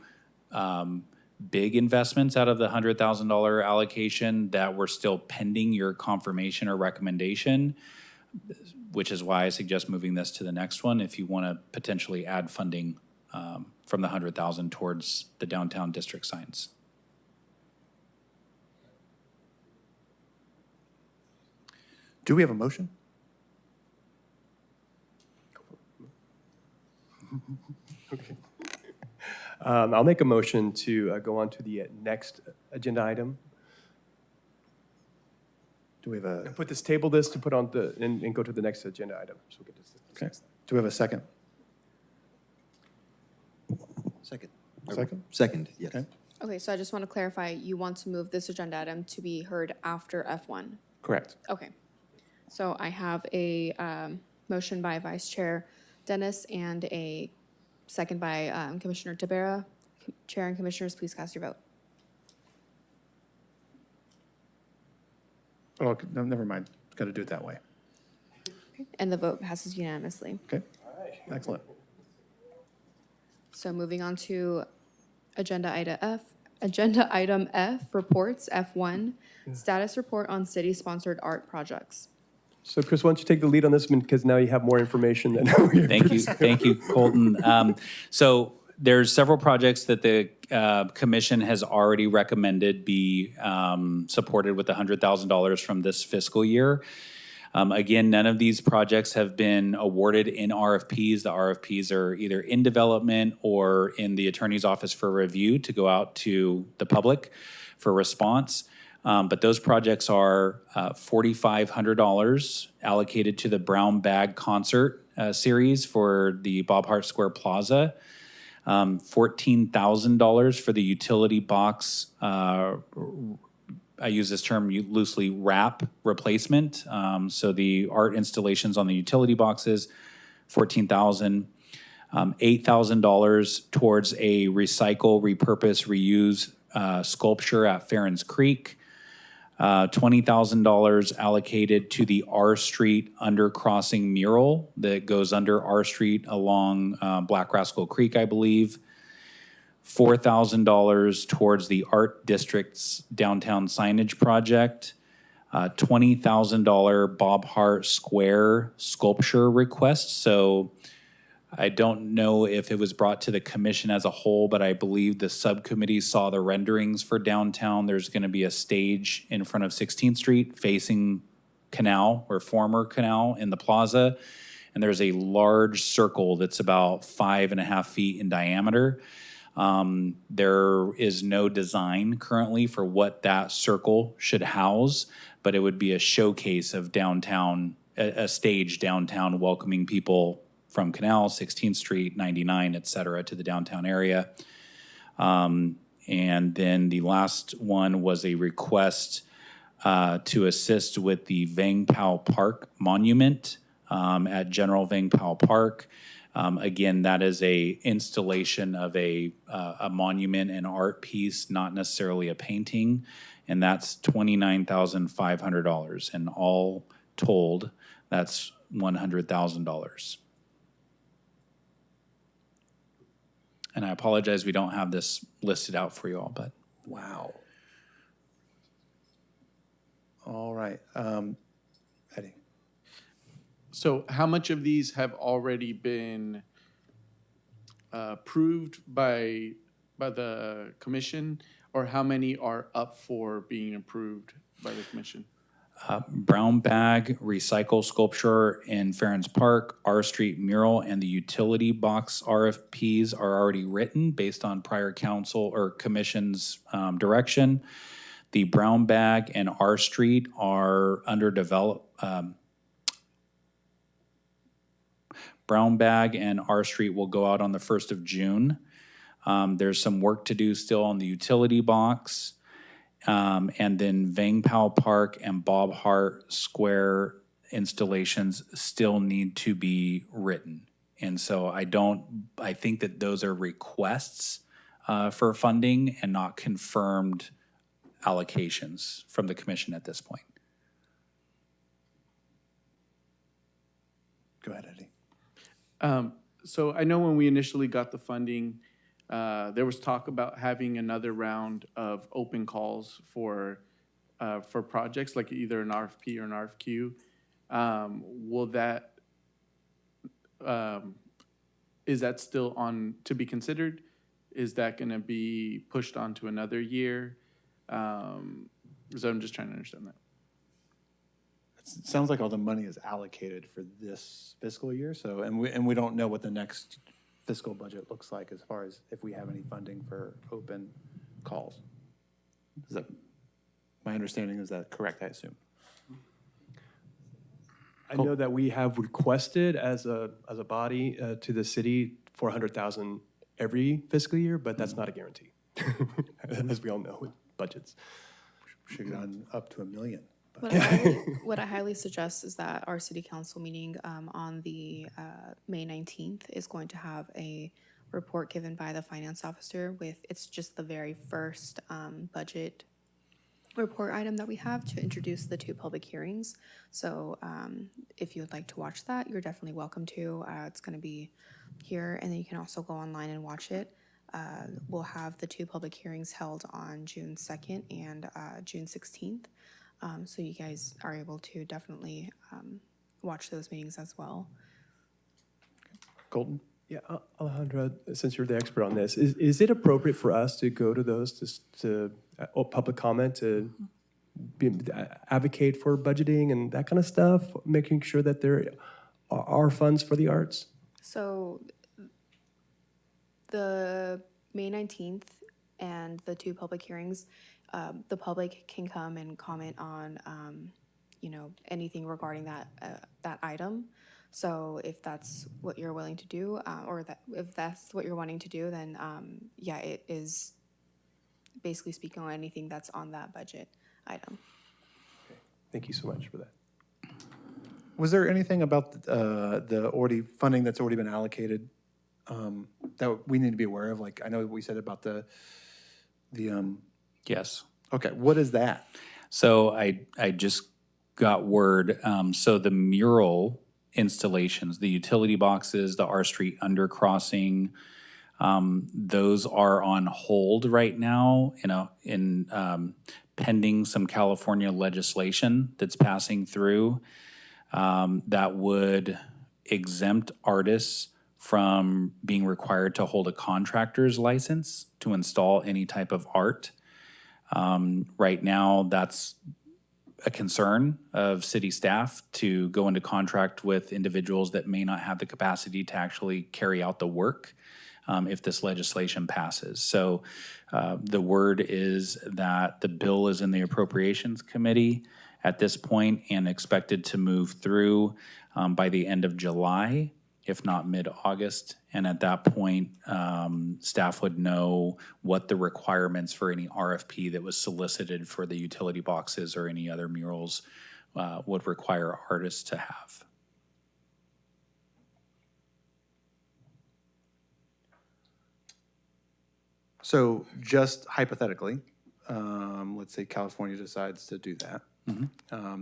big investments out of the $100,000 allocation that were still pending your confirmation or recommendation, which is why I suggest moving this to the next one if you want to potentially add funding from the $100,000 towards the downtown district signs. Do we have a motion? I'll make a motion to go on to the next agenda item. Do we have a, Table this to put on the, and go to the next agenda item. So we'll get this. okay. Do we have a second? Second. Second? Second, yes. Okay. Okay, so I just want to clarify, you want to move this agenda item to be heard after F1? Correct. Okay. So I have a motion by Vice Chair Dennis and a second by Commissioner Tabera. Chair and Commissioners, please cast your vote. Oh, okay, no, never mind. Got to do it that way. And the vote passes unanimously. Okay. Excellent. So moving on to agenda item F, reports, F1, status report on city-sponsored art projects. So Chris, why don't you take the lead on this one, because now you have more information than. Thank you, Colton. So there's several projects that the commission has already recommended be supported with $100,000 from this fiscal year. Again, none of these projects have been awarded in RFPs. The RFPs are either in development or in the attorney's office for review to go out to the public for response. But those projects are $4,500 allocated to the Brown Bag Concert Series for the Bob Hart Square Plaza, $14,000 for the utility box, I use this term loosely, wrap replacement. So the art installations on the utility boxes, $14,000. $8,000 towards a recycle, repurpose, reuse sculpture at Farron's Creek. $20,000 allocated to the R Street undercrossing mural that goes under R Street along Black Rascal Creek, I believe. $4,000 towards the Art District's downtown signage project. $20,000 Bob Hart Square sculpture request. So I don't know if it was brought to the commission as a whole, but I believe the subcommittee saw the renderings for downtown. There's going to be a stage in front of 16th Street facing Canal or former Canal in the plaza. And there's a large circle that's about 5.5 feet in diameter. There is no design currently for what that circle should house, but it would be a showcase of downtown, a stage downtown welcoming people from Canal, 16th Street, 99, et cetera, to the downtown area. And then the last one was a request to assist with the Vang Pao Park Monument at General Vang Pao Park. Again, that is a installation of a monument and art piece, not necessarily a painting, and that's $29,500. And all told, that's $100,000. And I apologize, we don't have this listed out for you all, but. Wow. All right. Eddie. So how much of these have already been approved by the commission, or how many are up for being approved by the commission? Brown Bag Recycle Sculpture in Farron's Park, R Street Mural, and the utility box RFPs are already written based on prior council or commission's direction. The Brown Bag and R Street are under Brown Bag and R Street will go out on the 1st of June. There's some work to do still on the utility box. And then Vang Pao Park and Bob Hart Square installations still need to be written. And so I think that those are requests for funding and not confirmed allocations from the commission at this point. Go ahead, Eddie. So I know when we initially got the funding, there was talk about having another round of open calls for projects, like either an RFP or an RFQ. Will that, is that still on to be considered? Is that going to be pushed on to another year? So I'm just trying to understand that. It sounds like all the money is allocated for this fiscal year, so, and we don't know what the next fiscal budget looks like as far as if we have any funding for open calls. Is that, my understanding, is that correct, I assume? I know that we have requested as a body to the city 400,000 every fiscal year, but that's not a guarantee, as we all know with budgets. Should have gone up to $1 million. What I highly suggest is that our city council meeting on the May 19th is going to have a report given by the finance officer with, it's just the very first budget report item that we have to introduce the 2 public hearings. So if you would like to watch that, you're definitely welcome to. It's going to be here, and then you can also go online and watch it. We'll have the 2 public hearings held on June 2nd and June 16th. So you guys are able to definitely watch those meetings as well. Colton? Yeah, Alejandra, since you're the expert on this, is it appropriate for us to go to those to public comment, to advocate for budgeting and that kind of stuff, making sure that there are funds for the arts? So the May 19th and the 2 public hearings, the public can come and comment on, anything regarding that item. So if that's what you're willing to do, if that's what you're wanting to do, then yeah, it is basically speaking on anything that's on that budget item. Thank you so much for that. Was there anything about the already funding that's already been allocated that we need to be aware of? Like, I know we said about the Yes. okay, what is that? So I just got word, so the mural installations, the utility boxes, the R Street undercrossing, those are on hold right now, in pending some California legislation that's passing through that would exempt artists from being required to hold a contractor's license to install any type of art. Right now, that's a concern of city staff to go into contract with individuals that may not have the capacity to actually carry out the work if this legislation passes. So the word is that the bill is in the Appropriations Committee at this point and expected to move through by the end of July, if not mid-August. And at that point, staff would know what the requirements for any RFP that was solicited for the utility boxes or any other murals would require artists to have. So just hypothetically, let's say California decides to do that.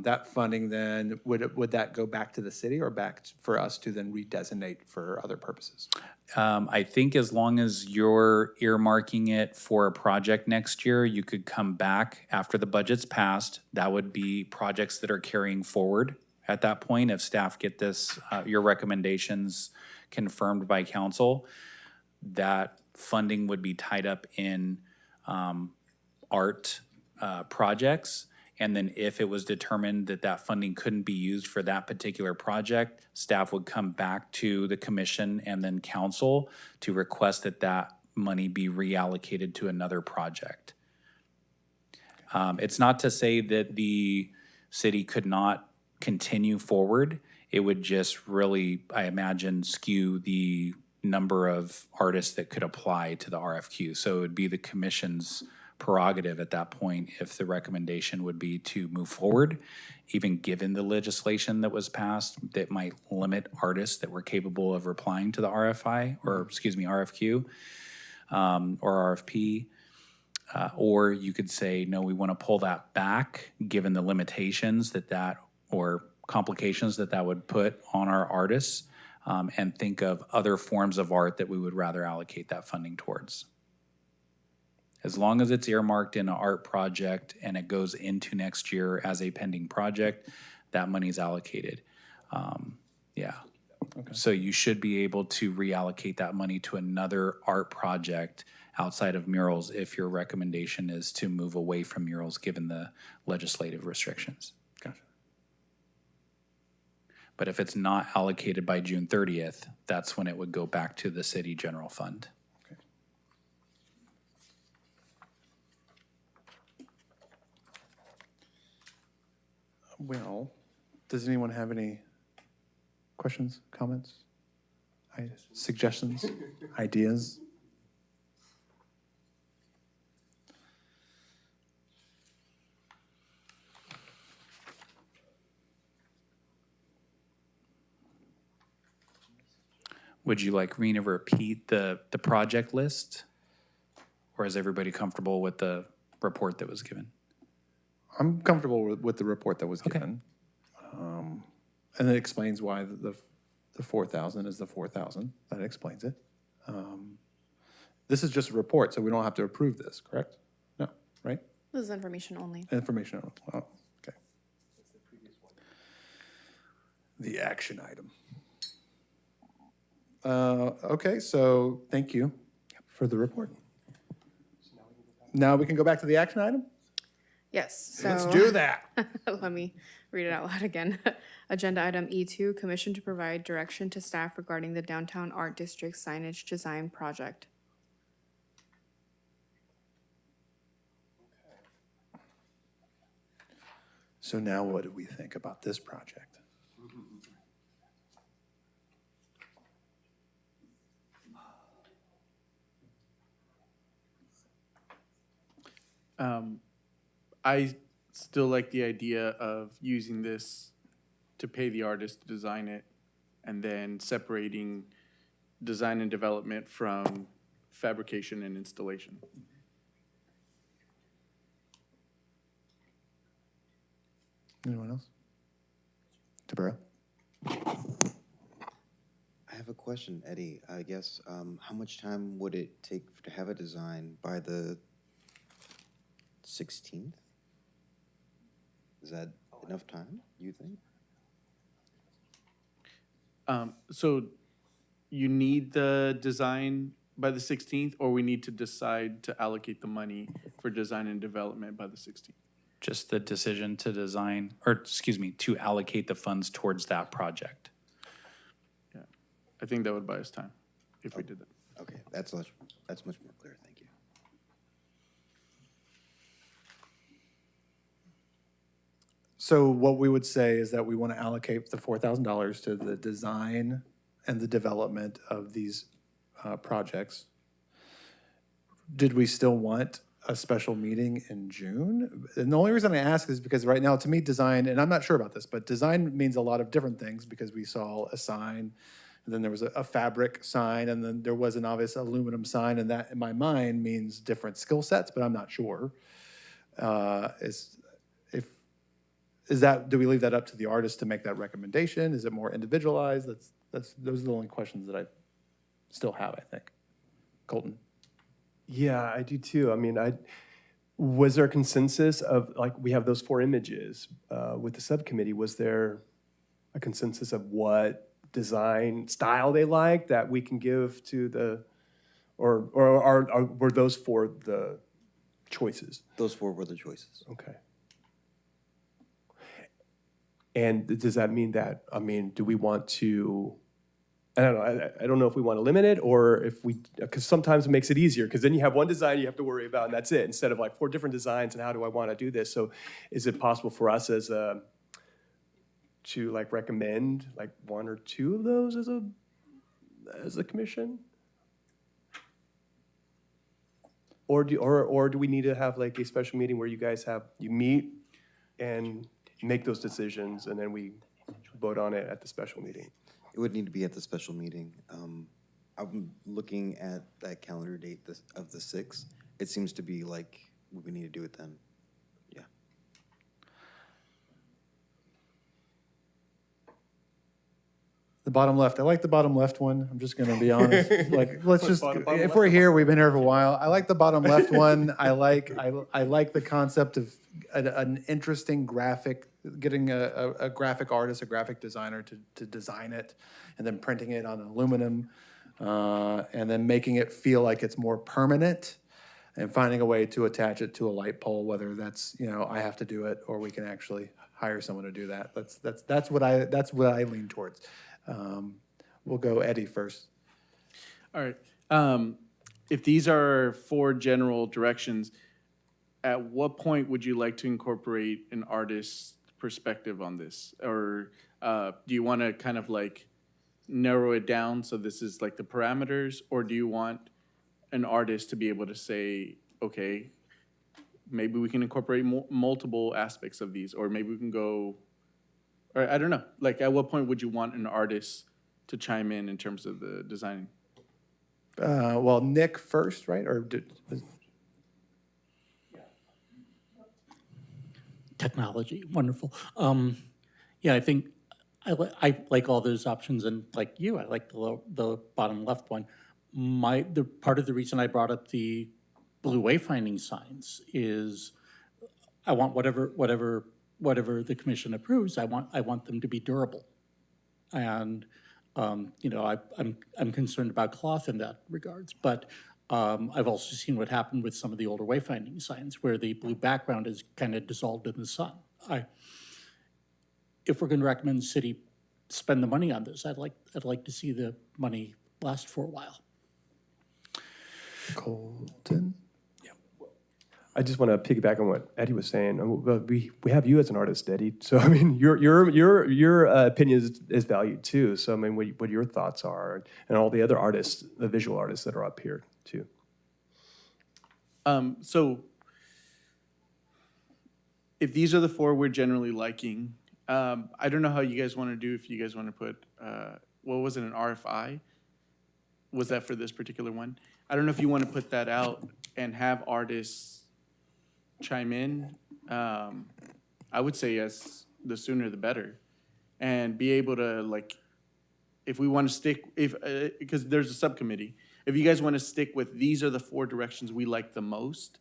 That funding then, would that go back to the city or back for us to then redesignate for other purposes? I think as long as you're earmarking it for a project next year, you could come back after the budget's passed. That would be projects that are carrying forward at that point. If staff get this, your recommendations confirmed by council, that funding would be tied up in art projects. And then if it was determined that that funding couldn't be used for that particular project, staff would come back to the commission and then council to request that that money be reallocated to another project. It's not to say that the city could not continue forward It would just really, I imagine, skew the number of artists that could apply to the RFQ. So it would be the commission's prerogative at that point if the recommendation would be to move forward, even given the legislation that was passed that might limit artists that were capable of replying to the RFI, or excuse me, RFQ or RFP. Or you could say, no, we want to pull that back, given the limitations or complications that would put on our artists, and think of other forms of art that we would rather allocate that funding towards. As long as it's earmarked in an art project and it goes into next year as a pending project, that money's allocated. Yeah. So you should be able to reallocate that money to another art project outside of murals if your recommendation is to move away from murals given the legislative restrictions. Gotcha. But if it's not allocated by June 30th, that's when it would go back to the city general fund. Well, does anyone have any questions, comments, suggestions, ideas? Would you like me to repeat the project list? Or is everybody comfortable with the report that was given? I'm comfortable with the report that was given. And it explains why the 4,000 is the 4,000. That explains it. This is just a report, so we don't have to approve this, correct? No, right? This is information only. Information. Oh, okay. The action item. Okay, so thank you for the report. Now we can go back to the action item? Yes, so. Let's do that. Let me read it out loud again. Agenda item E2, commission to provide direction to staff regarding the Downtown Art District signage design project. So now what do we think about this project? I still like the idea of using this to pay the artist to design it and then separating design and development from fabrication and installation. Anyone else? Tabera? I have a question, Eddie. I guess, how much time would it take to have a design by the 16th? Is that enough time, you think? So you need the design by the 16th, or we need to decide to allocate the money for design and development by the 16th? Just the decision to design, or excuse me, to allocate the funds towards that project. Yeah, I think that would buy us time if we did that. Okay, that's much more clear, thank you. So what we would say is that we want to allocate the $4,000 to the design and the development of these projects. Did we still want a special meeting in June? And the only reason I ask is because right now, to me, design, and I'm not sure about this, but design means a lot of different things because we saw a sign, and then there was a fabric sign, and then there was an obvious aluminum sign, and that, in my mind, means different skill sets, but I'm not sure. Do we leave that up to the artist to make that recommendation? Is it more individualized? Those are the only questions that I still have, I think. Colton? Yeah, I do too. I mean, was there a consensus of, like, we have those 4 images with the subcommittee? Was there a consensus of what design style they like that we can give to the, or were those 4 the choices? Those 4 were the choices. Okay. And does that mean that, I mean, do we want to, I don't know, I don't know if we want to limit it or if we, because sometimes it makes it easier because then you have one design you have to worry about and that's it, instead of like 4 different designs and how do I want to do this? So is it possible for us as to like recommend like one or two of those as a commission? Or do we need to have like a special meeting where you meet and make those decisions and then we vote on it at the special meeting? It would need to be at the special meeting. I'm looking at that calendar date of the 6th. It seems to be like we need to do it then. Yeah. The bottom left, I like the bottom left one. I'm just gonna be honest. Like, let's just, Bottom if left. we're here, we've been here for a while. I like the bottom left one. I like the concept of an interesting graphic, getting a graphic artist, a graphic designer to design it, and then printing it on aluminum, and then making it feel like it's more permanent, and finding a way to attach it to a light pole, whether that's, I have to do it, or we can actually hire someone to do that. That's what I lean towards. We'll go Eddie first. All right. If these are 4 general directions, at what point would you like to incorporate an artist's perspective on this? Or do you want to kind of like narrow it down so this is like the parameters? Or do you want an artist to be able to say, okay, maybe we can incorporate multiple aspects of these, or maybe we can go, or I don't know. Like, at what point would you want an artist to chime in terms of the designing? Well, Nick first, right? Technology, wonderful. Yeah, I think I like all those options, and like you, I like the bottom left one. The part of the reason I brought up the blue wayfinding signs is I want whatever the commission approves, I want them to be durable. And, I'm concerned about cloth in that regards, but I've also seen what happened with some of the older wayfinding signs where the blue background is kind of dissolved in the sun. If we're gonna recommend the city spend the money on this, I'd like to see the money last for a while. Colton? I just want to piggyback on what Eddie was saying. We have you as an artist, Eddie. So I mean, your opinion is valued too. So I mean, what your thoughts are, and all the other artists, the visual artists that are up here too. So if these are the 4 we're generally liking, I don't know how you guys want to do, if you guys want to put, what was it, an RFI? Was that for this particular one? I don't know if you want to put that out and have artists chime in. I would say yes, the sooner the better. And be able to, like, if we want to stick, because there's a subcommittee, if you guys want to stick with these are the 4 directions we like the most,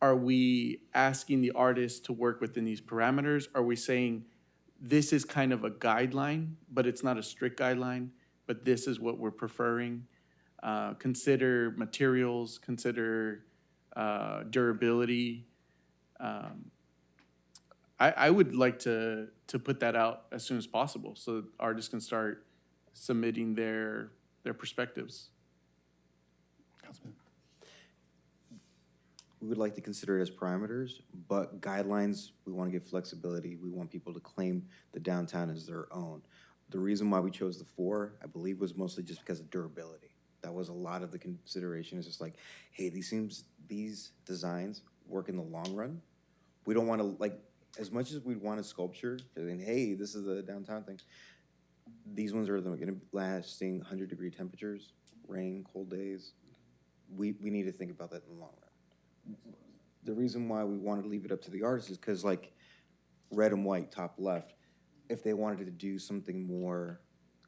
are we asking the artist to work within these parameters? Are we saying this is kind of a guideline, but it's not a strict guideline, but this is what we're preferring? Consider materials, consider durability. I would like to put that out as soon as possible so that artists can start submitting their perspectives. We would like to consider it as parameters, but guidelines, we want to give flexibility. We want people to claim the downtown as their own. The reason why we chose the 4, I believe, was mostly just because of durability. That was a lot of the consideration. It's just like, hey, these designs work in the long run. We don't want to, like, as much as we'd want a sculpture, and hey, this is the downtown thing, these ones are going to be lasting 100-degree temperatures, rain, cold days. We need to think about that in the long run. The reason why we wanted to leave it up to the artists is because, like, red and white, top left, if they wanted to do something more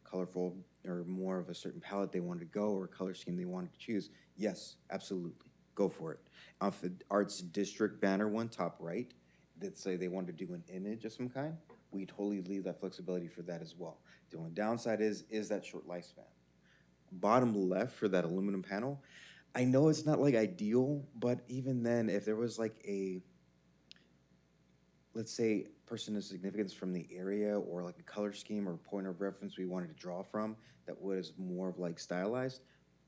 colorful or more of a certain palette they wanted to go or color scheme they wanted to choose, yes, absolutely, go for it. If the Arts District banner one, top right, that say they wanted to do an image of some kind, we totally leave that flexibility for that as well. The only downside is that short lifespan. Bottom left for that aluminum panel, I know it's not like ideal, but even then, if there was like a, let's say, person of significance from the area or like a color scheme or point of reference we wanted to draw from that was more of like stylized,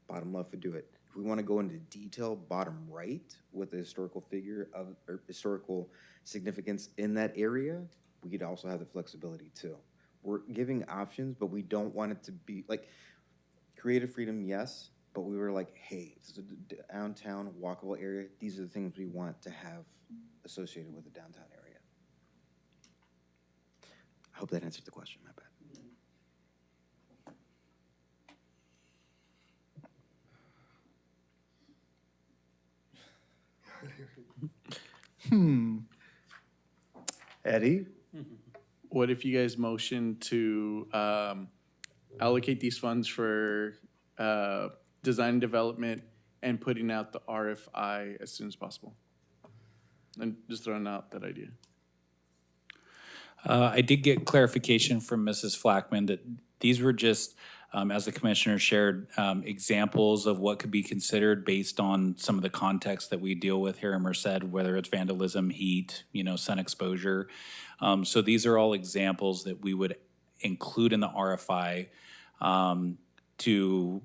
bottom left would do it. If we want to go into detail, bottom right with the historical figure of or historical significance in that area, we could also have the flexibility too. We're giving options, but we don't want it to be, like, creative freedom, yes, but we were like, hey, this is a downtown walkable area. These are the things we want to have associated with the downtown area. I hope that answered the question, my bad. Eddie? What if you guys motion to allocate these funds for design and development and putting out the RFI as soon as possible? And just throwing out that idea. I did get clarification from Mrs. Flackman that these were just, as the commissioner shared, examples of what could be considered based on some of the context that we deal with here in Merced, whether it's vandalism, heat, sun exposure. So these are all examples that we would include in the RFI to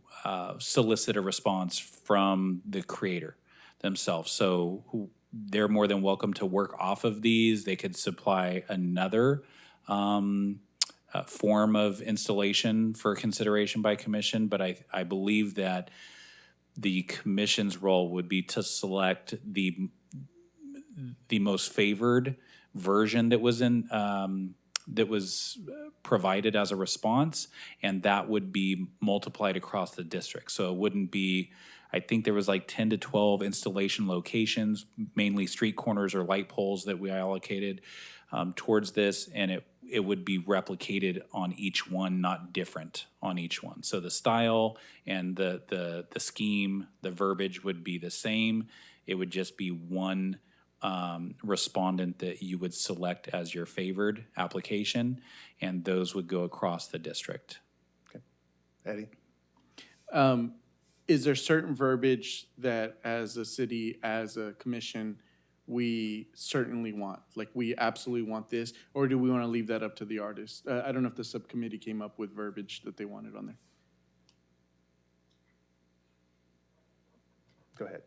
solicit a response from the creator themselves. So they're more than welcome to work off of these. They could supply another form of installation for consideration by commission, but I believe that the commission's role would be to select the most favored version that was provided as a response, and that would be multiplied across the district. So it wouldn't be, I think there was like 10 to 12 installation locations, mainly street corners or light poles that we allocated towards this, and it would be replicated on each one, not different on each one. So the style and the scheme, the verbiage would be the same. It would just be one respondent that you would select as your favored application, and those would go across the district. Eddie? Is there certain verbiage that as a city, as a commission, we certainly want? Like, we absolutely want this, or do we want to leave that up to the artist? I don't know if the subcommittee came up with verbiage that they wanted on there. Go ahead.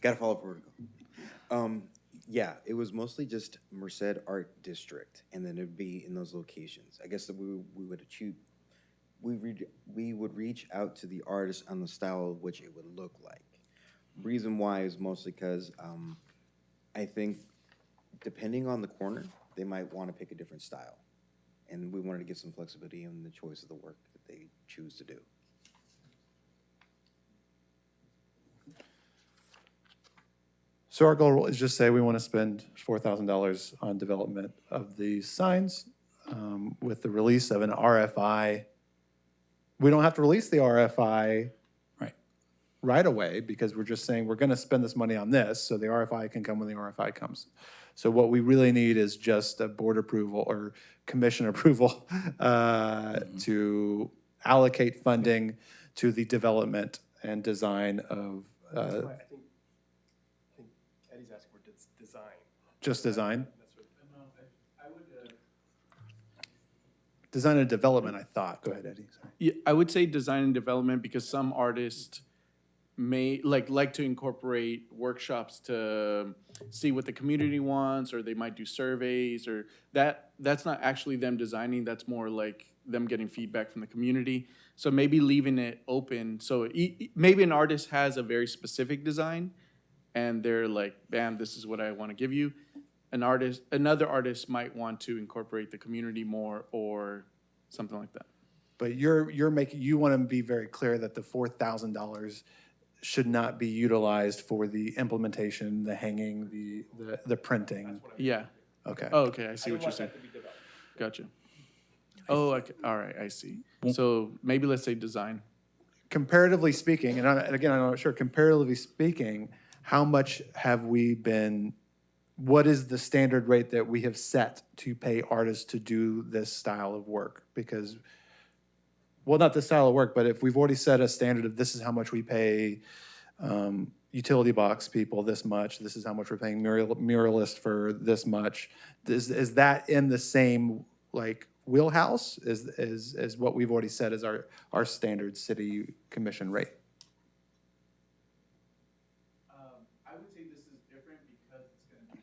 Gotta follow protocol. Yeah, it was mostly just Merced Art District, and then it'd be in those locations. I guess that we would achieve, we would reach out to the artist on the style of which it would look like. Reason why is mostly because I think depending on the corner, they might want to pick a different style. And we wanted to give some flexibility in the choice of the work that they choose to do. So our goal is just say we want to spend $4,000 on development of these signs with the release of an RFI. We don't have to release the RFI right away because we're just saying we're going to spend this money on this, so the RFI can come when the RFI comes. So what we really need is just a board approval or commission approval to allocate funding to the development and design of I think Eddie's asking for design. just design. That's what, Design and development, I thought. Go ahead, Eddie. Sorry. Yeah, I would say design and development because some artists may like to incorporate workshops to see what the community wants, or they might do surveys, or that's not actually them designing, that's more like them getting feedback from the community. So maybe leaving it open, so maybe an artist has a very specific design and they're like, bam, this is what I want to give you. Another artist might want to incorporate the community more or something like that. But you want to be very clear that the $4,000 should not be utilized for the implementation, the hanging, the printing. Yeah. Okay. Oh, okay, I see what you're saying. Gotcha. Oh, okay, all right, I see. So maybe let's say design. Comparatively speaking, and again, I'm not sure, comparatively speaking, how much have we been, what is the standard rate that we have set to pay artists to do this style of work? Because, well, not this style of work, but if we've already set a standard of this is how much we pay utility box people this much, this is how much we're paying muralist for this much, is that in the same like wheelhouse is what we've already set as our standard city commission rate? I would say this is different because it's going to be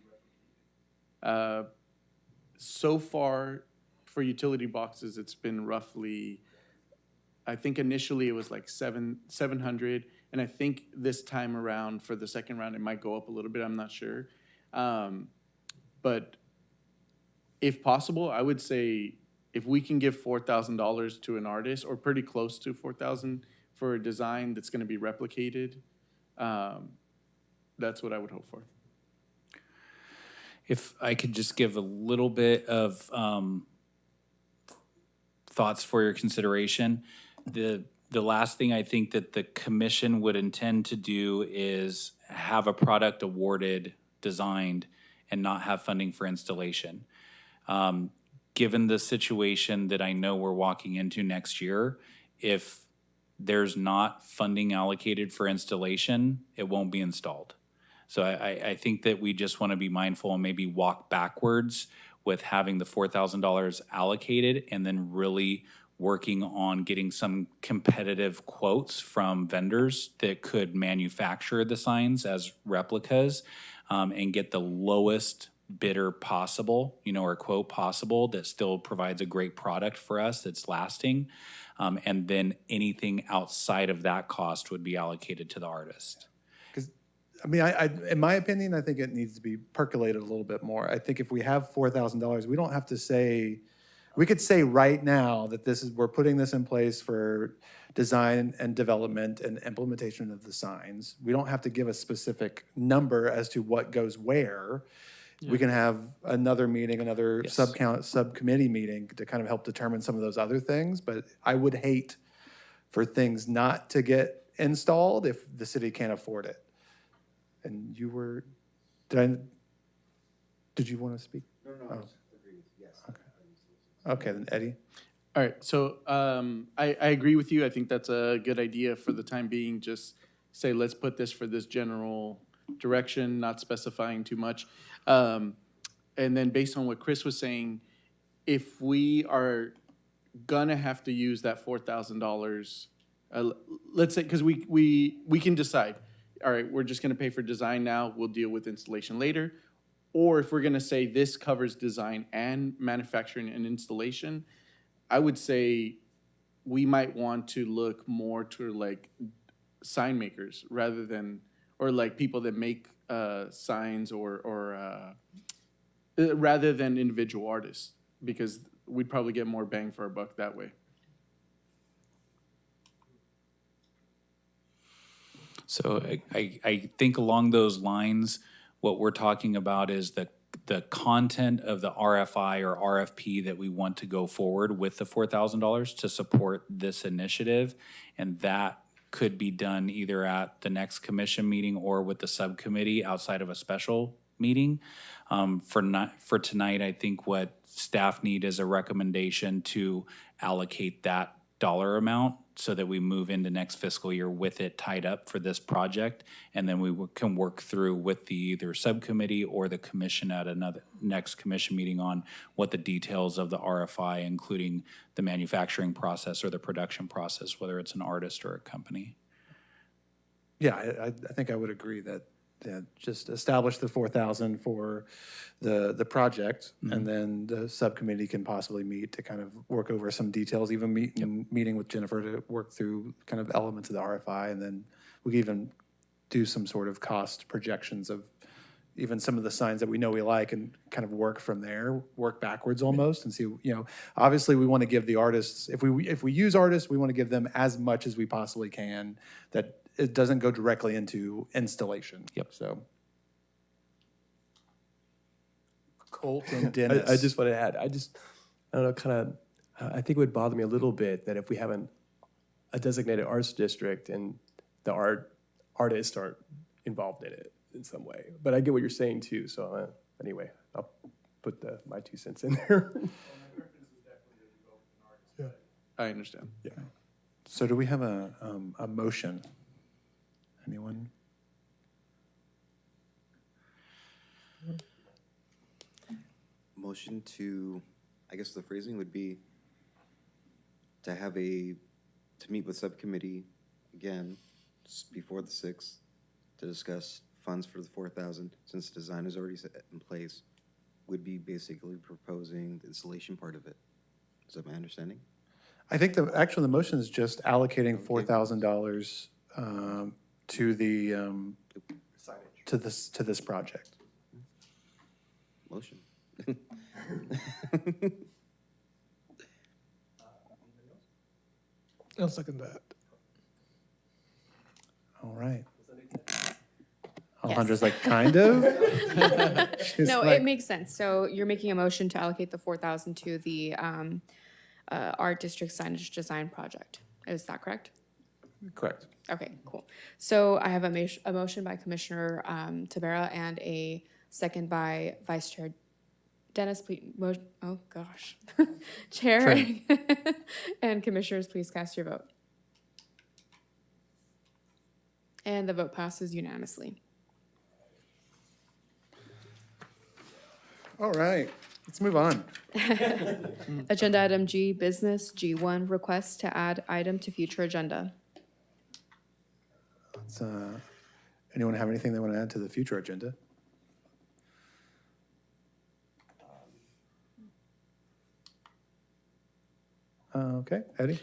replicated. so far, for utility boxes, it's been roughly, I think initially it was like 700, and I think this time around, for the second round, it might go up a little bit, I'm not sure. But if possible, I would say if we can give $4,000 to an artist, or pretty close to 4,000 for a design that's gonna be replicated, that's what I would hope for. If I could just give a little bit of thoughts for your consideration. The last thing I think that the commission would intend to do is have a product awarded, designed, and not have funding for installation. Given the situation that I know we're walking into next year, if there's not funding allocated for installation, it won't be installed. So I think that we just want to be mindful and maybe walk backwards with having the $4,000 allocated and then really working on getting some competitive quotes from vendors that could manufacture the signs as replicas, and get the lowest bidder possible, or quote possible, that still provides a great product for us that's lasting. And then anything outside of that cost would be allocated to the artist. I mean, in my opinion, I think it needs to be percolated a little bit more. I think if we have $4,000, we don't have to say, we could say right now that we're putting this in place for design and development and implementation of the signs. We don't have to give a specific number as to what goes where. We can have another meeting, another Yes. subcommittee meeting to kind of help determine some of those other things. But I would hate for things not to get installed if the city can't afford it. And you were, did you want to speak? No, yes. Okay, then Eddie. All right, so I agree with you. I think that's a good idea for the time being. Just say, let's put this for this general direction, not specifying too much. And then based on what Chris was saying, if we are gonna have to use that $4,000, let's say, because we can decide, all right, we're just gonna pay for design now, we'll deal with installation later. Or if we're gonna say this covers design and manufacturing and installation, I would say we might want to look more to like sign makers rather than, or like people that make signs or rather than individual artists, because we'd probably get more bang for our buck that way. So I think along those lines, what we're talking about is the content of the RFI or RFP that we want to go forward with the $4,000 to support this initiative. And that could be done either at the next commission meeting or with the subcommittee outside of a special meeting. For tonight, I think what staff need is a recommendation to allocate that dollar amount so that we move into next fiscal year with it tied up for this project. And then we can work through with the either subcommittee or the commission at another next commission meeting on what the details of the RFI, including the manufacturing process or the production process, whether it's an artist or a company. Yeah, I think I would agree that just establish the 4,000 for the project, and then the subcommittee can possibly meet to kind of work over some details, even meeting with Jennifer to work through kind of elements of the RFI, and then we can even do some sort of cost projections of even some of the signs that we know we like and kind of work from there, work backwards almost, and see, obviously we want to give the artists, if we use artists, we want to give them as much as we possibly can, that it doesn't go directly into installation. Yep. So. Colt and Dennis. I just want to add, I don't know, kind of, I think it would bother me a little bit that if we have a designated arts district and the artists aren't involved in it in some way. But I get what you're saying too, so anyway, I'll put my 2 cents in there. I understand. Yeah. So do we have a motion? Anyone? Motion to, I guess the phrasing would be to meet with subcommittee again before the 6th to discuss funds for the 4,000, since design is already set in place, would be basically proposing the installation part of it. Is that my understanding? I think actually the motion is just allocating $4,000 to the, to this project. Motion. I'll second that. All right. Alejandra's like, kind of? She's No, like- it makes sense. So you're making a motion to allocate the 4,000 to the Art District Signage Design Project. Is that correct? Correct. Okay, cool. So I have a motion by Commissioner Tabera and a second by Vice Chair Dennis, please, oh gosh. Chair and Commissioners, please cast your vote. And the vote passes unanimously. All right, let's move on. Agenda item G, business, G1, request to add item to future agenda. Let's, anyone have anything they want to add to the future agenda? Okay, Eddie?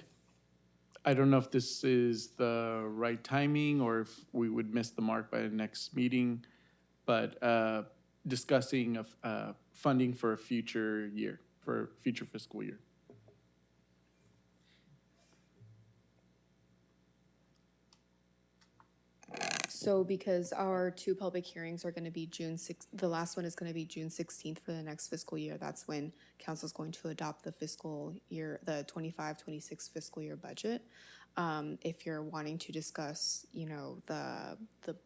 I don't know if this is the right timing or if we would miss the mark by the next meeting, but discussing of funding for a future year, for a future fiscal year. So because our two public hearings are going to be June 6th, the last one is going to be June 16th for the next fiscal year. That's when council's going to adopt the fiscal year, the 25-26 fiscal year budget. If you're wanting to discuss, you know, the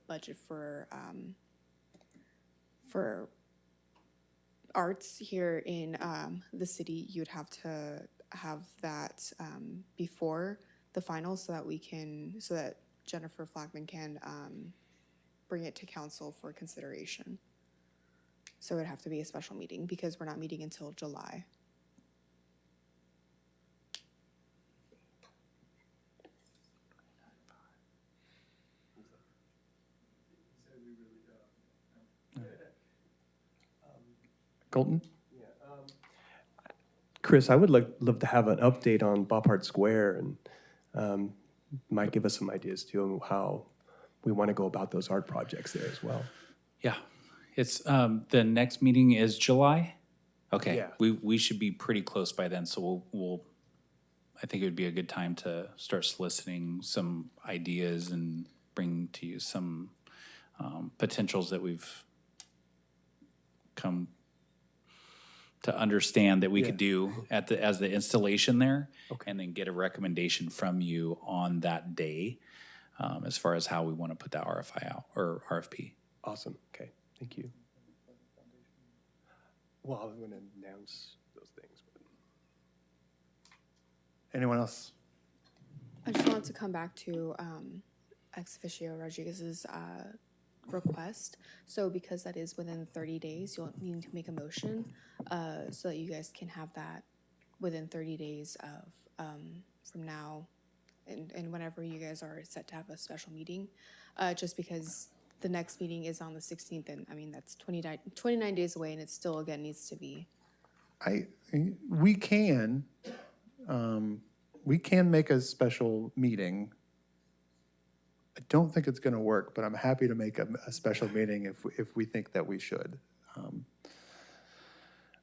budget for arts here in the city, you'd have to have that before the final so that Jennifer Flagman can bring it to council for consideration. So it'd have to be a special meeting because we're not meeting until July. Colton? Chris, I would love to have an update on Boppard Square and might give us some ideas too on how we want to go about those art projects there as well. Yeah, it's, the next meeting is July? Okay, Yeah. we should be pretty close by then, so we'll, I think it would be a good time to start soliciting some ideas and bring to you some potentials that we've come to understand that we could do as the installation there. And then get a recommendation from you on that day as far as how we want to put that RFI out, or RFP. Awesome. Okay. Thank you. Well, I'm going to announce those things. Anyone else? I just wanted to come back to ex officio Rodriguez's request. So because that is within 30 days, you'll need to make a motion so that you guys can have that within 30 days of from now and whenever you guys are set to have a special meeting. Just because the next meeting is on the 16th, and I mean, that's 29 days away, and it still, again, needs to be. We can make a special meeting. I don't think it's going to work, but I'm happy to make a special meeting if we think that we should.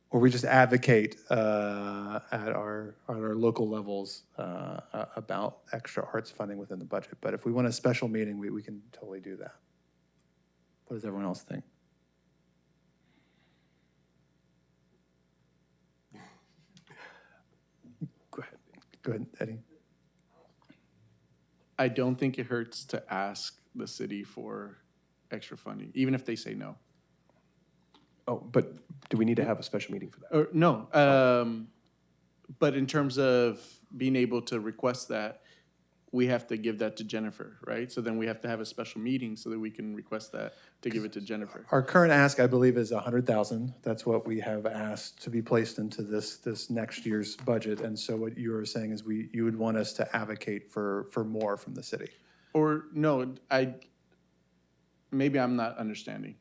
Or we just advocate at our local levels about extra arts funding within the budget. But if we want a special meeting, we can totally do that. What does everyone else think? Go ahead. Go ahead, Eddie. I don't think it hurts to ask the city for extra funding, even if they say no. Oh, but do we need to have a special meeting for that? Or, no, but in terms of being able to request that, we have to give that to Jennifer, right? So then we have to have a special meeting so that we can request that to give it to Jennifer. Our current ask, I believe, is 100,000. That's what we have asked to be placed into this next year's budget. And so what you were saying is you would want us to advocate for more from the city. Or, no, maybe I'm not understanding.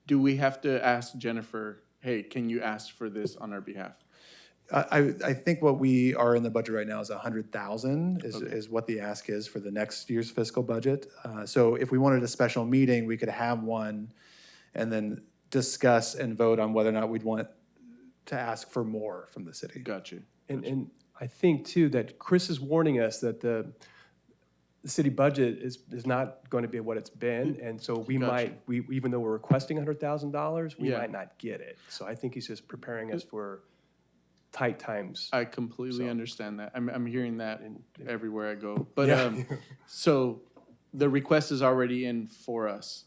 Do we have to ask Jennifer hey, can you ask for this on our behalf? I think what we are in the budget right now is 100,000 is what the ask is for the next year's fiscal budget. So if we wanted a special meeting, we could have one and then discuss and vote on whether or not we'd want to ask for more from the city. Got you. And I think too that Chris is warning us that the city budget is not going to be what it's been. And so we Gotcha. even though we're requesting $100,000, we Yeah. might not get it. So I think he's just preparing us for tight times. I completely understand that. I'm hearing that everywhere I go. But, Yeah. so the request is already in for us,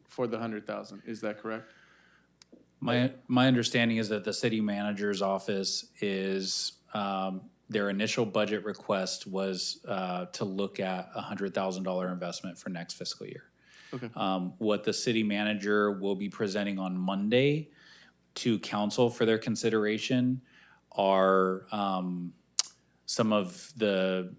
for the 100,000. Is that correct? My understanding is that the city manager's office is, their initial budget request was to look at a $100,000 investment for next fiscal year. Okay. What the city manager will be presenting on Monday to council for their consideration are some of the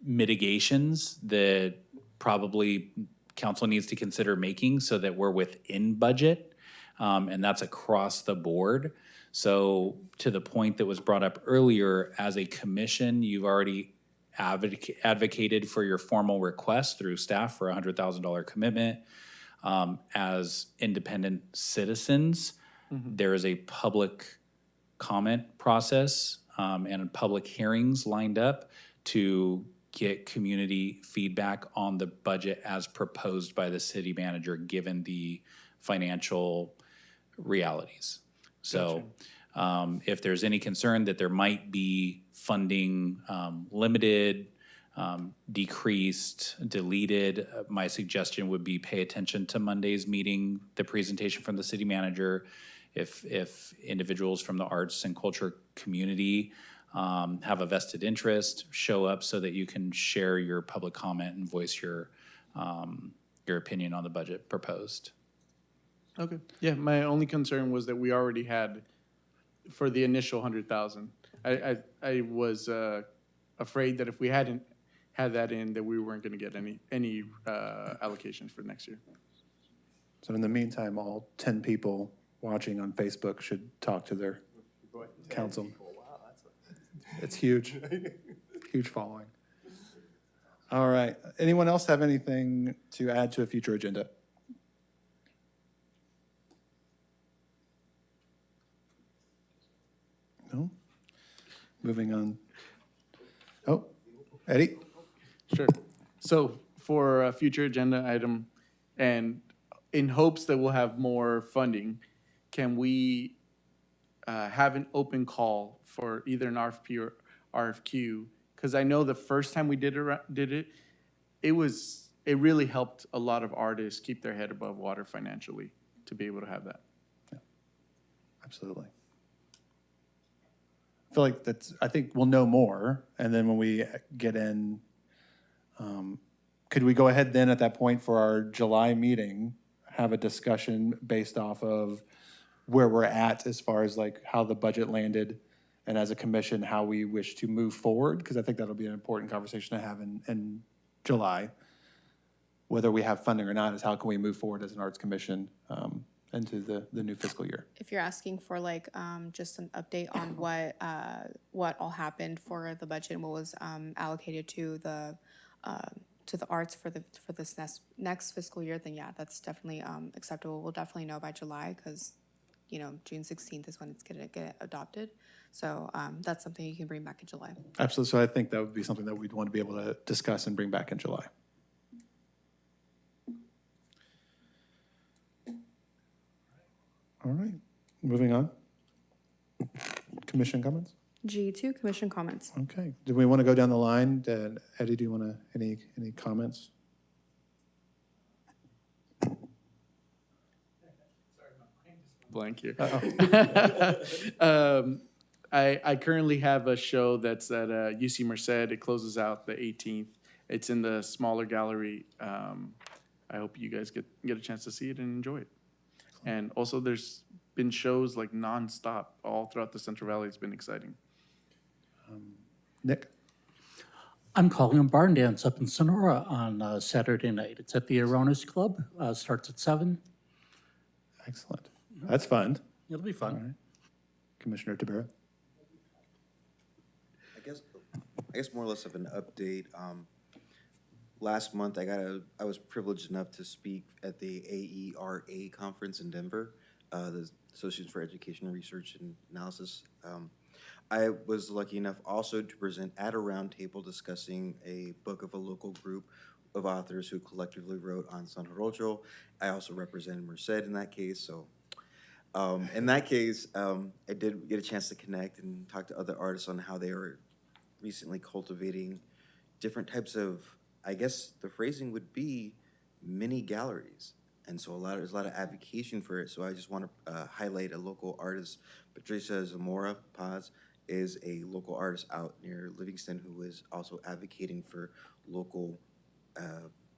mitigations that probably council needs to consider making so that we're within budget. And that's across the board. So to the point that was brought up earlier, as a commission, you've already advocated for your formal request through staff for a $100,000 commitment. As independent citizens, there is a public comment process and public hearings lined up to get community feedback on the budget as proposed by the city manager, given the financial realities. So if there's any concern that there might be funding limited, decreased, deleted, my suggestion would be pay attention to Monday's meeting, the presentation from the city manager. If individuals from the arts and culture community have a vested interest, show up so that you can share your public comment and voice your opinion on the budget proposed. Okay. Yeah, my only concern was that we already had, for the initial 100,000. I was afraid that if we hadn't had that in, that we weren't going to get any allocations for next year. So in the meantime, all 10 people watching on Facebook should talk to their council. It's huge, huge following. All right, anyone else have anything to add to a future agenda? No? Moving on. Oh, Eddie? Sure. So for a future agenda item, and in hopes that we'll have more funding, can we have an open call for either an RFP or RFQ? Because I know the first time we did it, it really helped a lot of artists keep their head above water financially to be able to have that. Absolutely. I feel like I think we'll know more, and then when we get in, could we go ahead then at that point for our July meeting, have a discussion based off of where we're at as far as like how the budget landed, and as a commission, how we wish to move forward? Because I think that'll be an important conversation to have in July. Whether we have funding or not is how can we move forward as an arts commission into the new fiscal year. If you're asking for like just an update on what all happened for the budget and what was allocated to the arts for this next fiscal year, then yeah, that's definitely acceptable. We'll definitely know by July because June 16th is when it's gonna get adopted. So that's something you can bring back in July. Absolutely. So I think that would be something that we'd want to be able to discuss and bring back in July. All right, moving on. Commission comments? G2, commission comments. Okay. Do we want to go down the line? Eddie, do you want to, any comments? Blank here. I currently have a show that's at UC Merced. It closes out the 18th. It's in the smaller gallery. I hope you guys get a chance to see it and enjoy it. And also, there's been shows like nonstop all throughout the Central Valley. It's been exciting. Nick? I'm calling a barn dance up in Sonora on Saturday night. It's at the Aronas Club. Starts at 7. Excellent. That's fun. It'll be fun. Commissioner Tabera? I guess more or less of an update. Last month, I was privileged enough to speak at the AERA conference in Denver, the Association for Education Research and Analysis. I was lucky enough also to present at a roundtable discussing a book of a local group of authors who collectively wrote on San Jarocho. I also represented Merced in that case, so in that case, I did get a chance to connect and talk to other artists on how they are recently cultivating different types of, I guess the phrasing would be mini galleries. And so there's a lot of advocacy for it. So I just want to highlight a local artist. Patricia Zamora Paz is a local artist out near Livingston who is also advocating for local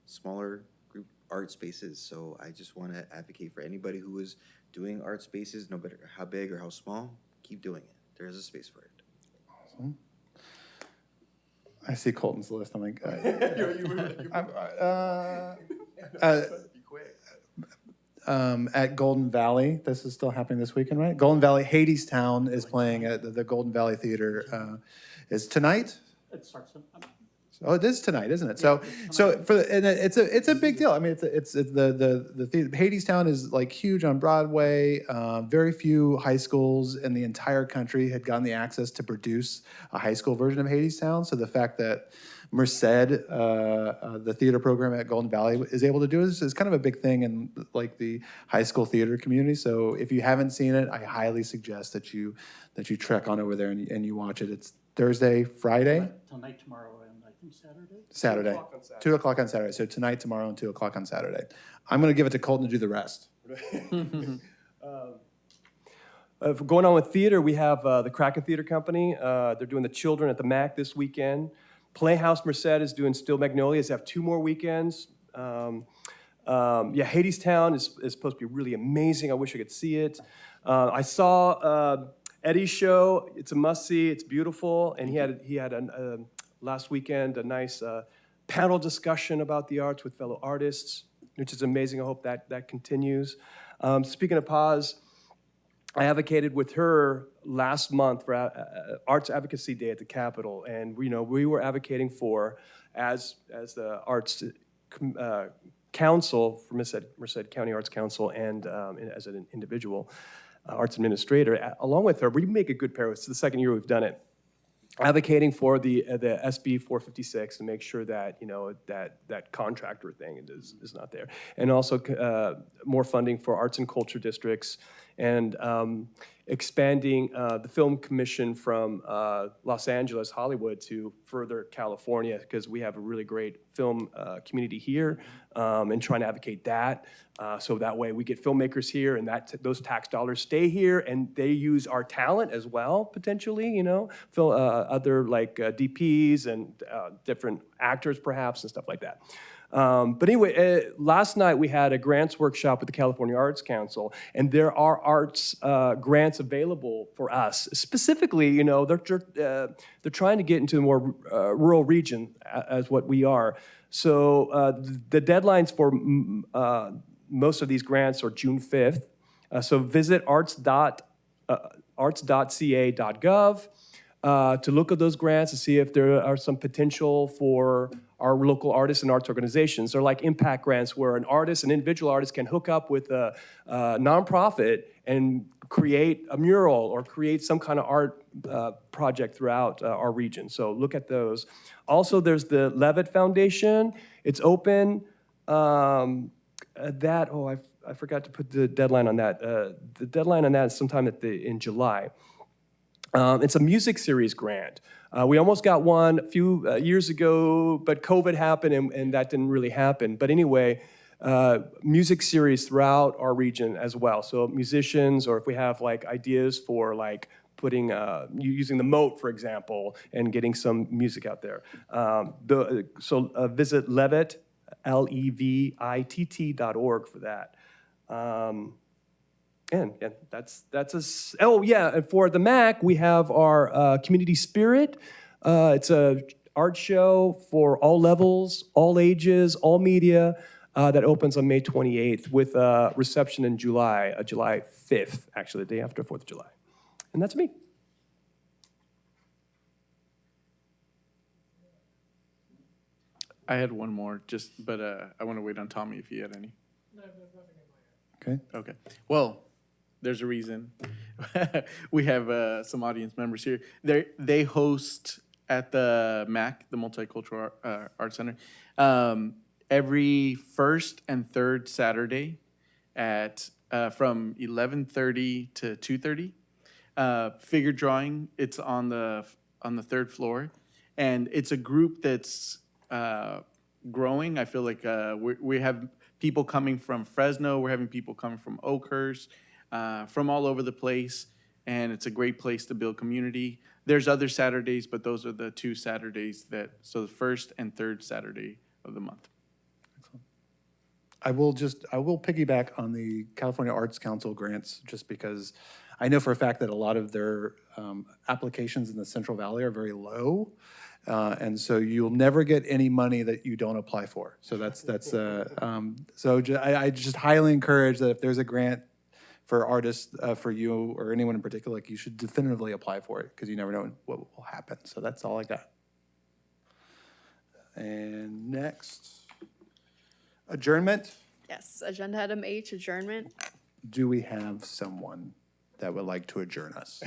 smaller group art spaces. So I just want to advocate for anybody who is doing art spaces, no matter how big or how small, keep doing it. There is a space for it. Awesome. I see Colton's list. I'm like, at Golden Valley, this is still happening this weekend, right? Golden Valley, Hadestown is playing at the Golden Valley Theater. Is tonight? It starts in, Oh, it is tonight, isn't it? So and it's a big deal. I mean, it's the theater. Hadestown is like huge on Broadway. Very few high schools in the entire country had gotten the access to produce a high school version of Hadestown. So the fact that Merced, the theater program at Golden Valley, is able to do this is kind of a big thing in like the high school theater community. So if you haven't seen it, I highly suggest that you trek on over there and you watch it. It's Thursday, Friday. till night tomorrow and I think Saturday. Saturday. 2 o'clock on Saturday. So tonight, tomorrow, and 2 o'clock on Saturday. I'm going to give it to Colton to do the rest. Going on with theater, we have the Kraken Theater Company. They're doing The Children at the MAC this weekend. Playhouse Merced is doing Still Magnolias. They have 2 more weekends. Hadestown is supposed to be really amazing. I wish I could see it. I saw Eddie's show. It's a must-see. It's beautiful. And he had last weekend a nice panel discussion about the arts with fellow artists, which is amazing. I hope that continues. Speaking of Paz, I advocated with her last month for Arts Advocacy Day at the Capitol, and we were advocating for, as the Arts Council for Merced County Arts Council, and as an individual arts administrator, along with her, we make a good pair. It's the second year we've done it. Advocating for the SB 456 to make sure that that contractor thing is not there, and also more funding for arts and culture districts, and expanding the film commission from Los Angeles, Hollywood to further California, because we have a really great film community here, and trying to advocate that. So that way we get filmmakers here, and those tax dollars stay here, and they use our talent as well, potentially, other like DPs and different actors perhaps and stuff like that. But anyway, last night we had a grants workshop with the California Arts Council, and there are arts grants available for us. Specifically, they're trying to get into a more rural region as what we are. So the deadlines for most of these grants are June 5th. So visit arts.ca.gov to look at those grants to see if there are some potential for our local artists and arts organizations. They're like impact grants where an individual artist can hook up with a nonprofit and create a mural or create some kind of art project throughout our region. So look at those. Also, there's the Levitt Foundation. It's open. I forgot to put the deadline on that. The deadline on that is sometime in July. It's a music series grant. We almost got one a few years ago, but COVID happened and that didn't really happen. But anyway, music series throughout our region as well. So musicians, or if we have like ideas for like putting, using the moat, for example, and getting some music out there. Visit Levitt, levitt.org for that. And that's and for the MAC, we have our Community Spirit. It's a art show for all levels, all ages, all media. that opens on May 28th with a reception in July, July 5th, actually, the day after 4th of July. And that's me. I had one more, but I want to wait on Tommy if he had any. Okay. Okay. Well, there's a reason. We have some audience members here. They host at the MAC, the Multicultural Arts Center, every first and third Saturday at from 11:30 to 2:30. Figure drawing. It's on the third floor, and it's a group that's growing. I feel like we have people coming from Fresno. We're having people coming from Oakhurst, from all over the place, and it's a great place to build community. There's other Saturdays, but those are the 2 Saturdays so the first and third Saturday of the month. I will piggyback on the California Arts Council grants, just because I know for a fact that a lot of their applications in the Central Valley are very low. And so you'll never get any money that you don't apply for. So I just highly encourage that if there's a grant for artists, for you or anyone in particular, like, you should definitively apply for it, because you never know what will happen. So that's all I got. And next, adjournment. Yes, agenda item H, adjournment. Do we have someone that would like to adjourn us?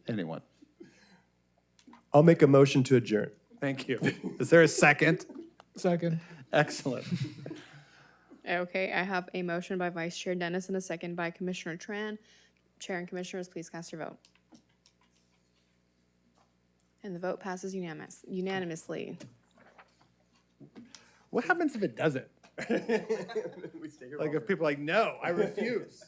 Anyone? I'll make a motion to adjourn. Thank you. Is there a second? Second. Excellent. Okay, I have a motion by Vice Chair Dennis and a second by Commissioner Tran. Chair and Commissioners, please cast your vote. And the vote passes unanimously. What happens if it doesn't? Like if people are like, no, I refuse.